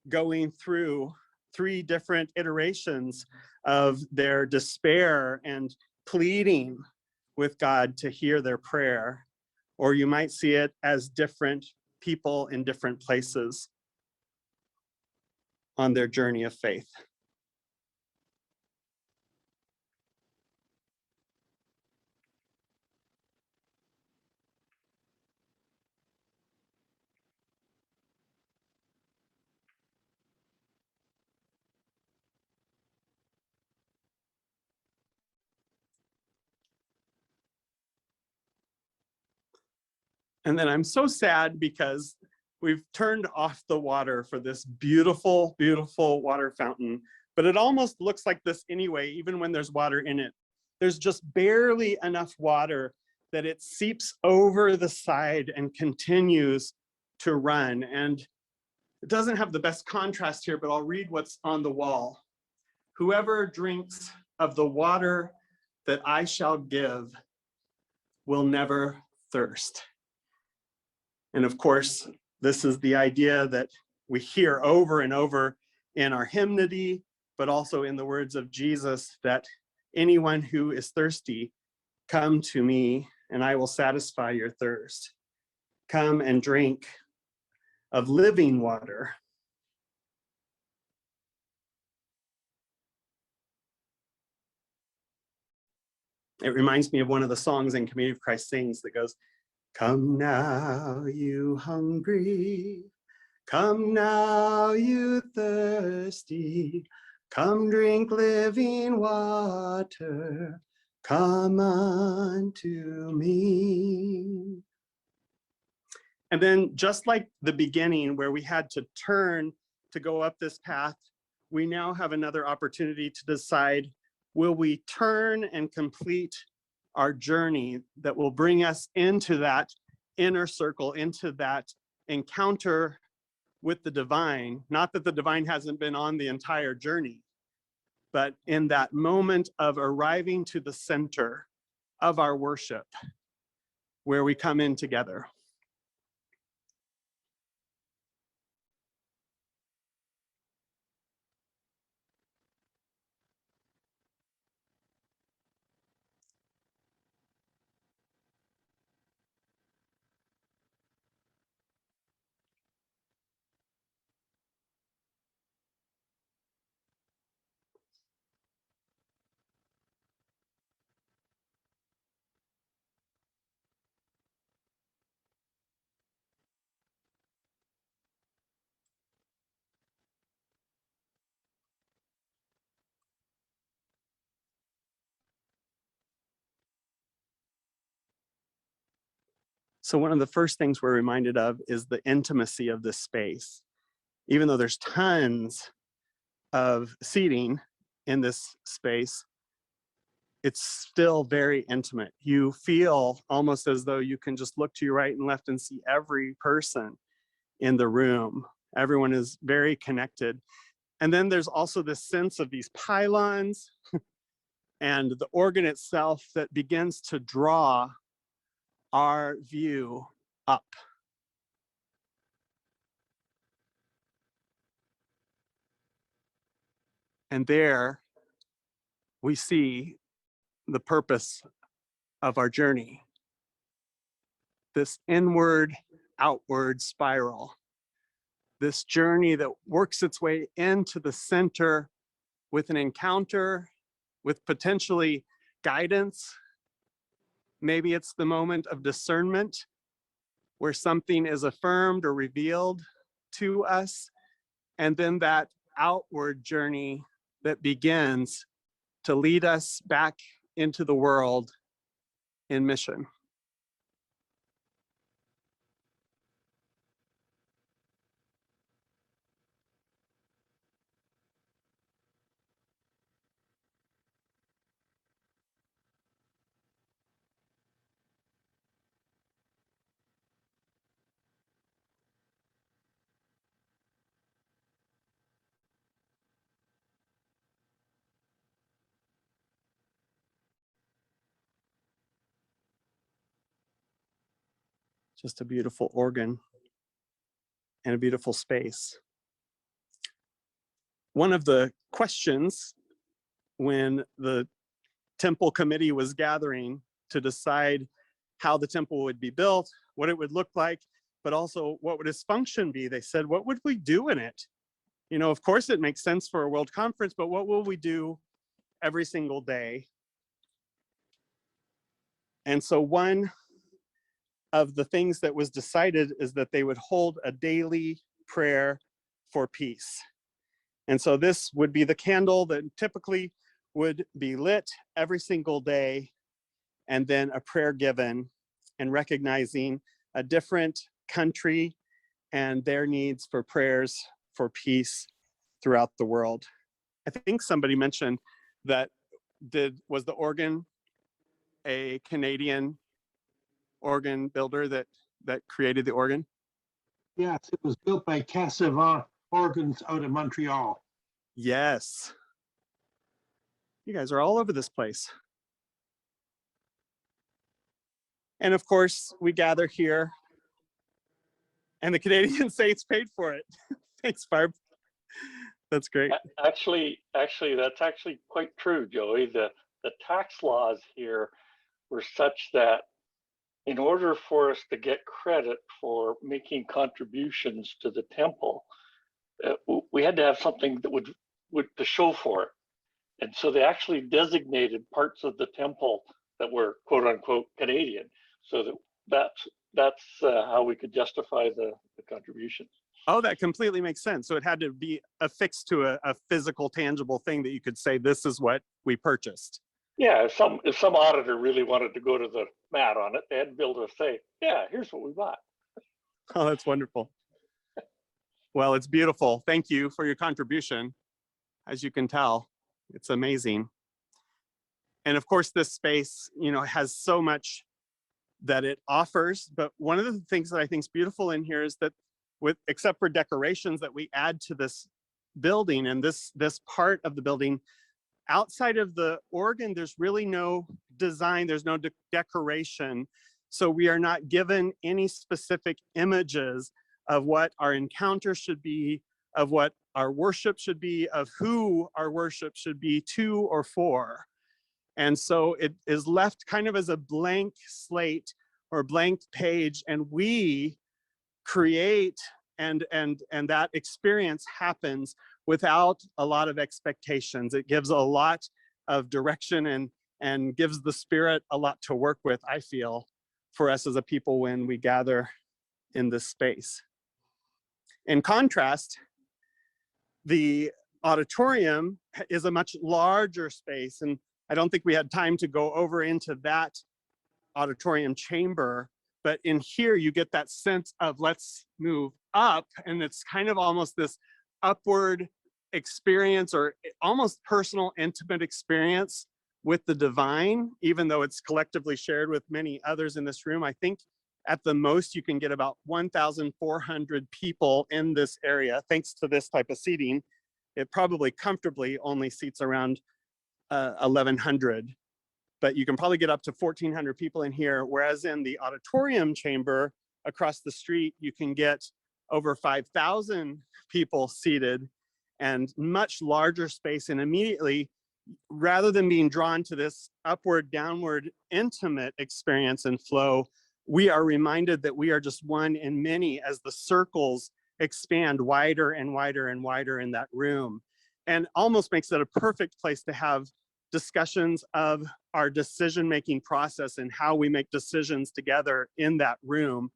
going through 3 different iterations of their despair and pleading with God to hear their prayer. Or you might see it as different people in different places on their journey of faith. And then I'm so sad because we've turned off the water for this beautiful, beautiful water fountain, but it almost looks like this anyway, even when there's water in it. There's just barely enough water that it seeps over the side and continues to run. And it doesn't have the best contrast here, but I'll read what's on the wall. Whoever drinks of the water that I shall give will never thirst. And of course, this is the idea that we hear over and over in our hymnody, but also in the words of Jesus, that anyone who is thirsty, come to me and I will satisfy your thirst. Come and drink of living water. It reminds me of one of the songs in Community of Christ Sings that goes, come now, you hungry, come now, you thirsty, come drink living water, come unto me. And then just like the beginning where we had to turn to go up this path, we now have another opportunity to decide, will we turn and complete our journey that will bring us into that inner circle, into that encounter with the divine. Not that the divine hasn't been on the entire journey, but in that moment of arriving to the center of our worship, where we come in together. So one of the first things we're reminded of is the intimacy of this space. Even though there's tons of seating in this space, it's still very intimate. You feel almost as though you can just look to your right and left and see every person in the room. Everyone is very connected. And then there's also this sense of these pylons and the organ itself that begins to draw our view up. And there we see the purpose of our journey. This inward, outward spiral. This journey that works its way into the center with an encounter, with potentially guidance. Maybe it's the moment of discernment where something is affirmed or revealed to us. And then that outward journey that begins to lead us back into the world in mission. Just a beautiful organ and a beautiful space. One of the questions when the temple committee was gathering to decide how the temple would be built, what it would look like, but also what would its function be, they said, what would we do in it? You know, of course it makes sense for a world conference, but what will we do every single day? And so one of the things that was decided is that they would hold a daily prayer for peace. And so this would be the candle that typically would be lit every single day, and then a prayer given and recognizing a different country and their needs for prayers for peace throughout the world. I think somebody mentioned that was the organ a Canadian organ builder that created the organ? Yes, it was built by Cassavant Organs out of Montreal. Yes. You guys are all over this place. And of course, we gather here and the Canadian States paid for it. Thanks, Barb. That's great. Actually, that's actually quite true, Joey. The tax laws here were such that in order for us to get credit for making contributions to the temple, we had to have something that would to show for it. And so they actually designated parts of the temple that were quote unquote Canadian, so that's how we could justify the contributions. Oh, that completely makes sense. So it had to be affixed to a physical, tangible thing that you could say, this is what we purchased. Yeah, if some auditor really wanted to go to the mat on it, they had to be able to say, yeah, here's what we bought. Oh, that's wonderful. Well, it's beautiful. Thank you for your contribution. As you can tell, it's amazing. And of course, this space, you know, has so much that it offers. But one of the things that I think is beautiful in here is that except for decorations that we add to this building and this part of the building, outside of the organ, there's really no design, there's no decoration. So we are not given any specific images of what our encounter should be, of what our worship should be, of who our worship should be to or for. And so it is left kind of as a blank slate or blank page, and we create and that experience happens without a lot of expectations. It gives a lot of direction and gives the Spirit a lot to work with, I feel, for us as a people when we gather in this space. In contrast, the auditorium is a much larger space, and I don't think we had time to go over into that auditorium chamber, but in here you get that sense of let's move up, and it's kind of almost this upward experience or almost personal, intimate experience with the divine, even though it's collectively shared with many others in this room. I think at the most you can get about 1,400 people in this area. Thanks to this type of seating, it probably comfortably only seats around 1,100, but you can probably get up to 1,400 people in here. Whereas in the auditorium chamber across the street, you can get over 5,000 people seated and much larger space. And immediately, rather than being drawn to this upward, downward, intimate experience and flow, we are reminded that we are just one in many as the circles expand wider and wider and wider in that room. And almost makes it a perfect place to have discussions of our decision-making process and how we make decisions together in that room.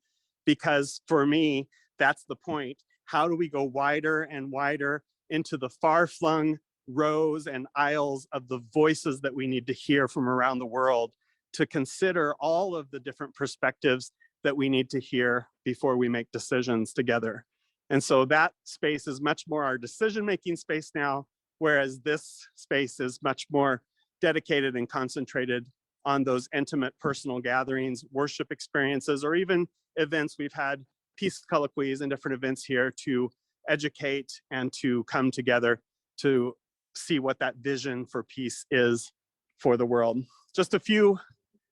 Because for me, that's the point. How do we go wider and wider into the far-flung rows and aisles of the voices that we need to hear from around the world to consider all of the different perspectives that we need to hear before we make decisions together. And so that space is much more our decision-making space now, whereas this space is much more dedicated and concentrated on those intimate personal gatherings, worship experiences, or even events. We've had peace colloquies and different events here to educate and to come together to see what that vision for peace is for the world. Just a few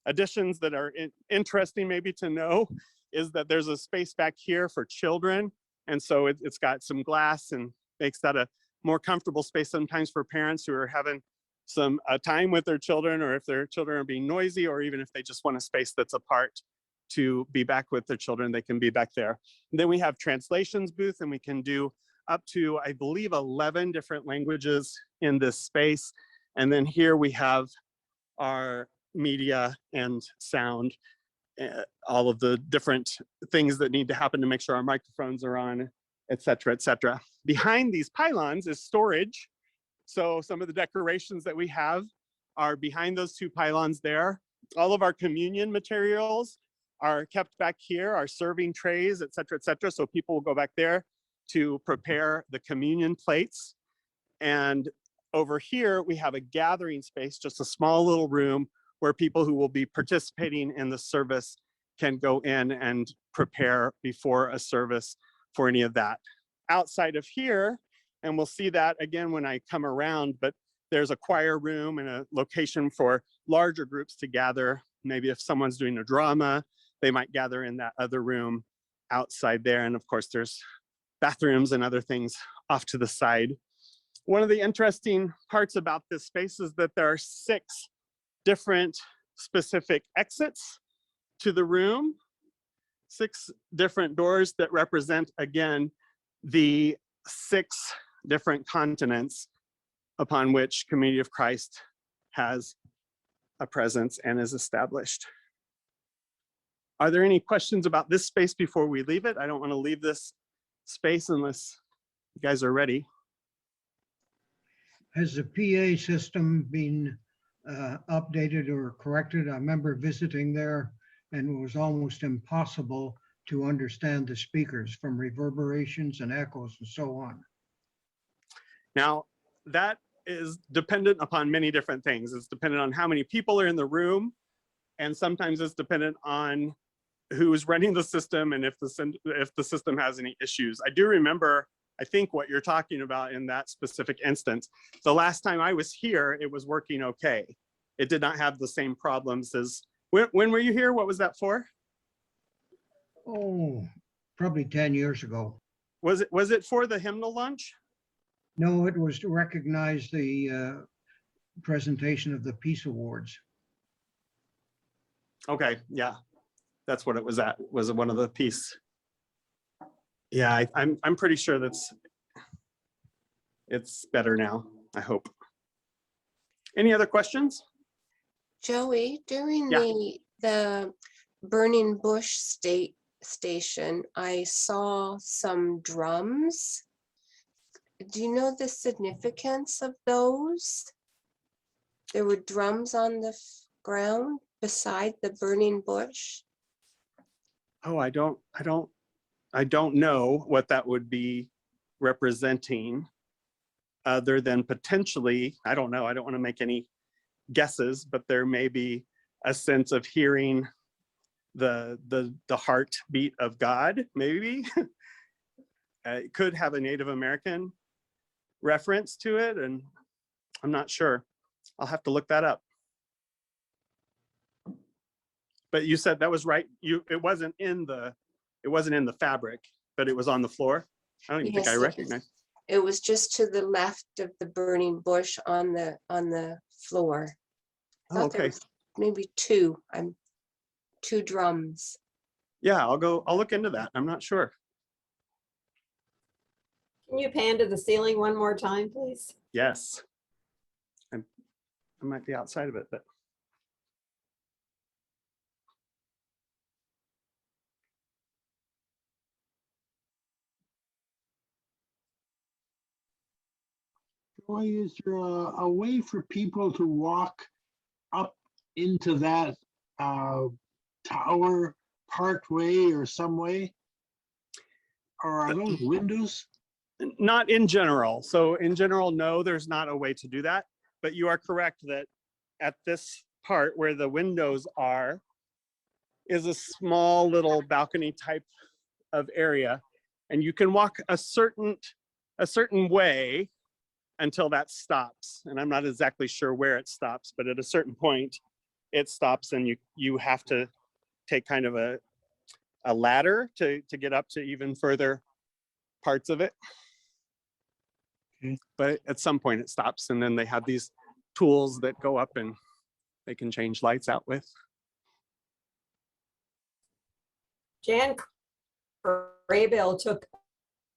additions that are interesting maybe to know is that there's a space back here for children. And so it's got some glass and makes that a more comfortable space sometimes for parents who are having some time with their children, or if their children are being noisy, or even if they just want a space that's apart to be back with their children, they can be back there. And then we have translations booth, and we can do up to, I believe, 11 different languages in this space. And then here we have our media and sound, all of the different things that need to happen to make sure our microphones are on, et cetera, et cetera. Behind these pylons is storage. So some of the decorations that we have are behind those two pylons there. All of our communion materials are kept back here, our serving trays, et cetera, et cetera. So people will go back there to prepare the communion plates. And over here, we have a gathering space, just a small little room where people who will be participating in the service can go in and prepare before a service for any of that. Outside of here, and we'll see that again when I come around, but there's a choir room and a location for larger groups to gather. Maybe if someone's doing a drama, they might gather in that other room outside there. And of course, there's bathrooms and other things off to the side. One of the interesting parts about this space is that there are 6 different specific exits to the room, 6 different doors that represent, again, the 6 different continents upon which Community of Christ has a presence and is established. Are there any questions about this space before we leave it? I don't want to leave this space unless you guys are ready. Has the PA system been updated or corrected? I remember visiting there and it was almost impossible to understand the speakers from reverberations and echoes and so on. Now, that is dependent upon many different things. It's dependent on how many people are in the room, and sometimes it's dependent on who's running the system and if the system has any issues. I do remember, I think, what you're talking about in that specific instance. The last time I was here, it was working okay. It did not have the same problems as, when were you here? What was that for? Oh, probably 10 years ago. Was it for the hymnal lunch? No, it was to recognize the presentation of the Peace Awards. Okay, yeah, that's what it was at. Was one of the peace. Yeah, I'm pretty sure it's better now, I hope. Any other questions? Joey, during Yeah. the burning bush station, I saw some drums. Do you know the significance of those? There were drums on the ground beside the burning bush. Oh, I don't know what that would be representing, other than potentially, I don't know, I don't want to make any guesses, but there may be a sense of hearing the heartbeat of God, maybe. It could have a Native American reference to it, and I'm not sure. I'll have to look that up. But you said that was right. It wasn't in the fabric, but it was on the floor. I don't even think I Yes, recognize. it was just to the left of the burning bush on the floor. I Oh, thought there okay. was maybe two drums. Yeah, I'll look into that. I'm not sure. Can you pan to the ceiling one more time, please? Yes. I might be outside of it, but. Why is there a way for people to walk up into that tower part way or some way? Or are those windows? Not in general. So in general, no, there's not a way to do that. But you are correct that at this part where the windows are is a small little balcony type of area. And you can walk a certain way until that stops. And I'm not exactly sure where it stops, but at a certain point it stops and you have to take kind of a ladder to get up to even further parts of it. Okay. But at some point it stops, and then they have these tools that go up and they can change lights out with. Jan Graybill took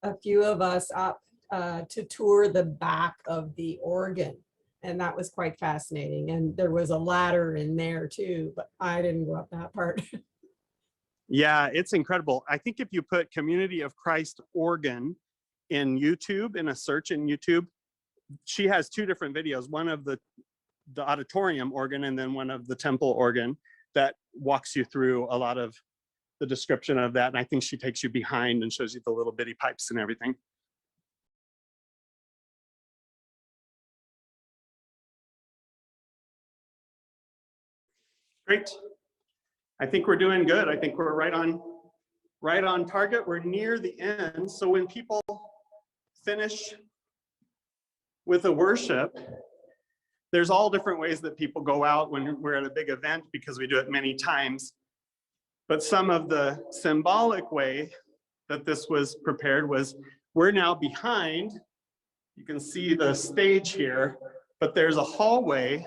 a few of us up to tour the back of the organ, and that was quite fascinating. And there was a ladder in there too, but I didn't go up that part. Yeah, it's incredible. I think if you put Community of Christ organ in YouTube, in a search in YouTube, she has two different videos, one of the auditorium organ and then one of the temple organ that walks you through a lot of the description of that. And I think she takes you behind and shows you the little bitty pipes and everything. Great. I think we're doing good. I think we're right on target. We're near the end. So when people finish with a worship, there's all different ways that people go out when we're at a big event, because we do it many times. But some of the symbolic way that this was prepared was, we're now behind. You can see the stage here, but there's a hallway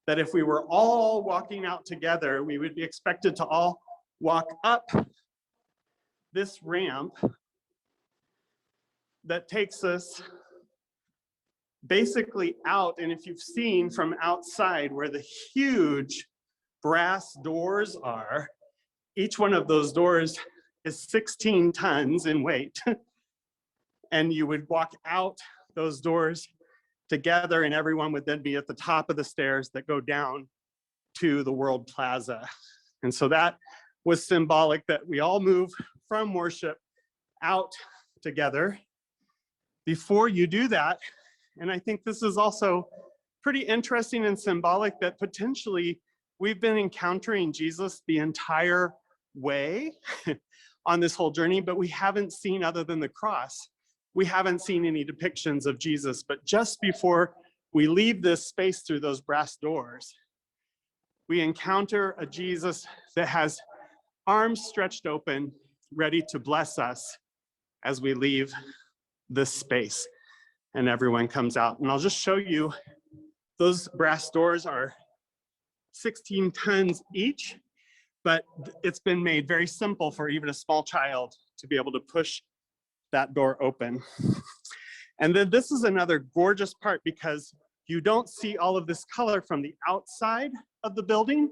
that if we were all walking out together, we would be expected to all walk up this ramp that takes us basically out. And if you've seen from outside where the huge brass doors are, each one of those doors is 16 tons in weight. And you would walk out those doors together, and everyone would then be at the top of the stairs that go down to the World Plaza. And so that was symbolic that we all move from worship out together. Before you do that, and I think this is also pretty interesting and symbolic, that potentially we've been encountering Jesus the entire way on this whole journey, but we haven't seen, other than the cross, we haven't seen any depictions of Jesus. But just before we leave this space through those brass doors, we encounter a Jesus that has arms stretched open, ready to bless us as we leave this space. And everyone comes out. And I'll just show you, those brass doors are 16 tons each, but it's been made very simple for even a small child to be able to push that door open. And then this is another gorgeous part, because you don't see all of this color from the outside of the building,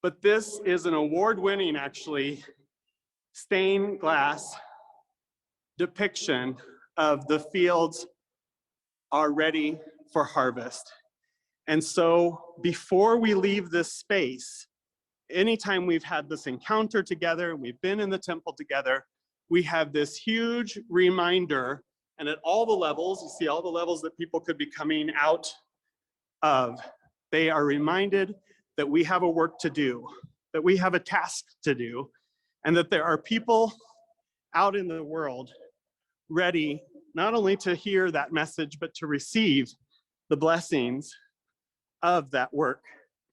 but this is an award-winning, actually, stained glass depiction of the fields are ready for harvest. And so before we leave this space, anytime we've had this encounter together, we've been in the temple together, we have this huge reminder, and at all the levels, you see all the levels that people could be coming out of, they are reminded that we have a work to do, that we have a task to do, and that there are people out in the world ready not only to hear that message, but to receive the blessings of that work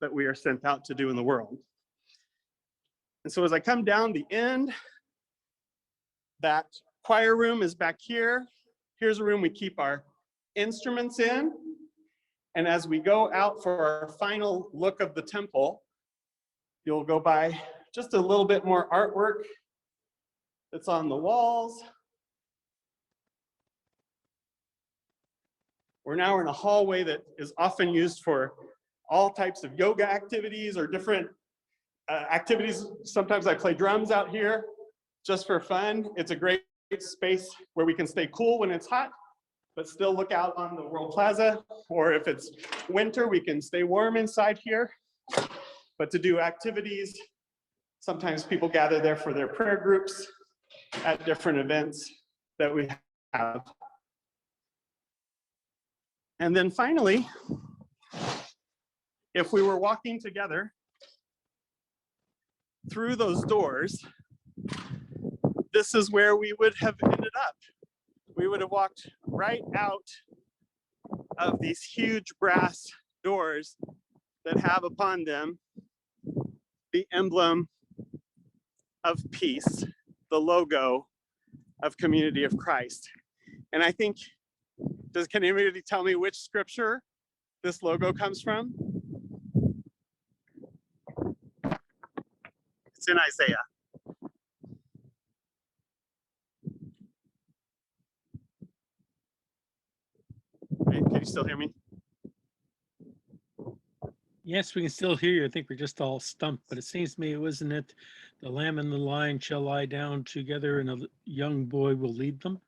that we are sent out to do in the world. And so as I come down the end, that choir room is back here. Here's a room we keep our instruments in. And as we go out for our final look of the temple, you'll go by just a little bit more artwork that's on the walls. We're now in a hallway that is often used for all types of yoga activities or different activities. Sometimes I play drums out here just for fun. It's a great space where we can stay cool when it's hot, but still look out on the World Plaza. Or if it's winter, we can stay warm inside here. But to do activities, sometimes people gather there for their prayer groups at different events that we have. And then finally, if we were walking together through those doors, this is where we would have ended up. We would have walked right out of these huge brass doors that have upon them the emblem of peace, the logo of Community of Christ. And I think, can anybody tell me which scripture this logo comes from? It's in Isaiah. Right, can you still hear me? Yes, we can still hear you. I think we're just all stumped, but it seems to me, wasn't it, the lamb and the lion shall lie down together and a young boy will lead them?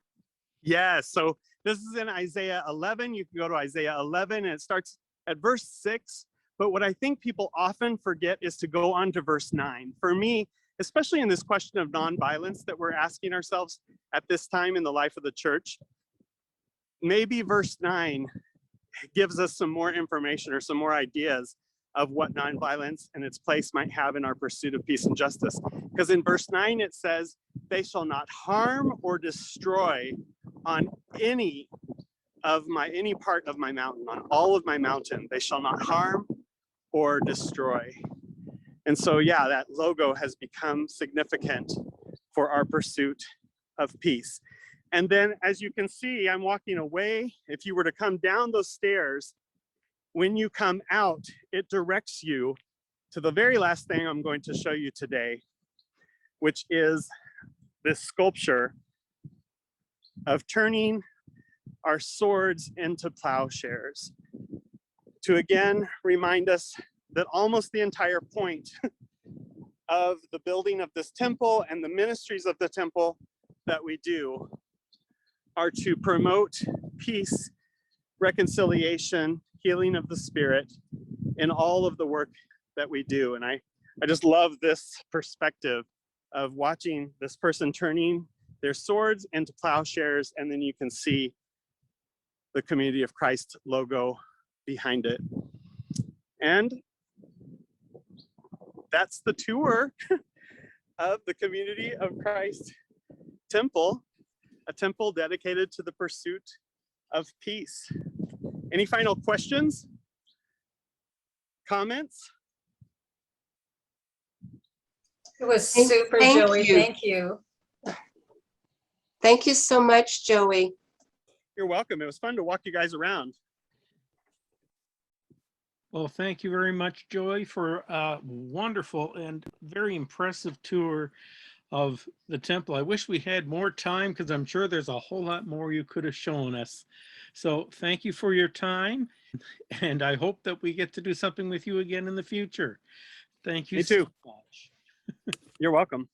Yes, so this is in Isaiah 11. You can go to Isaiah 11 and it starts at verse 6. But what I think people often forget is to go on to verse 9. For me, especially in this question of nonviolence that we're asking ourselves at this time in the life of the church, maybe verse 9 gives us some more information or some more ideas of what nonviolence and its place might have in our pursuit of peace and justice. Because in verse 9 it says, they shall not harm or destroy on any part of my mountain, on all of my mountain, they shall not harm or destroy. And so, yeah, that logo has become significant for our pursuit of peace. And then, as you can see, I'm walking away. If you were to come down those stairs, when you come out, it directs you to the very last thing I'm going to show you today, which is this sculpture of turning our swords into plowshares, to again remind us that almost the entire point of the building of this temple and the ministries of the temple that we do are to promote peace, reconciliation, healing of the spirit in all of the work that we do. And I just love this perspective of watching this person turning their swords into plowshares, and then you can see the Community of Christ logo behind it. And that's the tour of the Community of Christ Temple, a temple dedicated to the pursuit of peace. Any final questions? Comments? It was Thank- super, thank Joey. you. Thank you. Thank you so much, Joey. You're welcome. It was fun to walk you guys around. Well, thank you very much, Joy, for a wonderful and very impressive tour of the temple. I wish we had more time because I'm sure there's a whole lot more you could have shown us. So thank you for your time, and I hope that we get to do something with you again in the future. Thank you Me too. so much. You're welcome.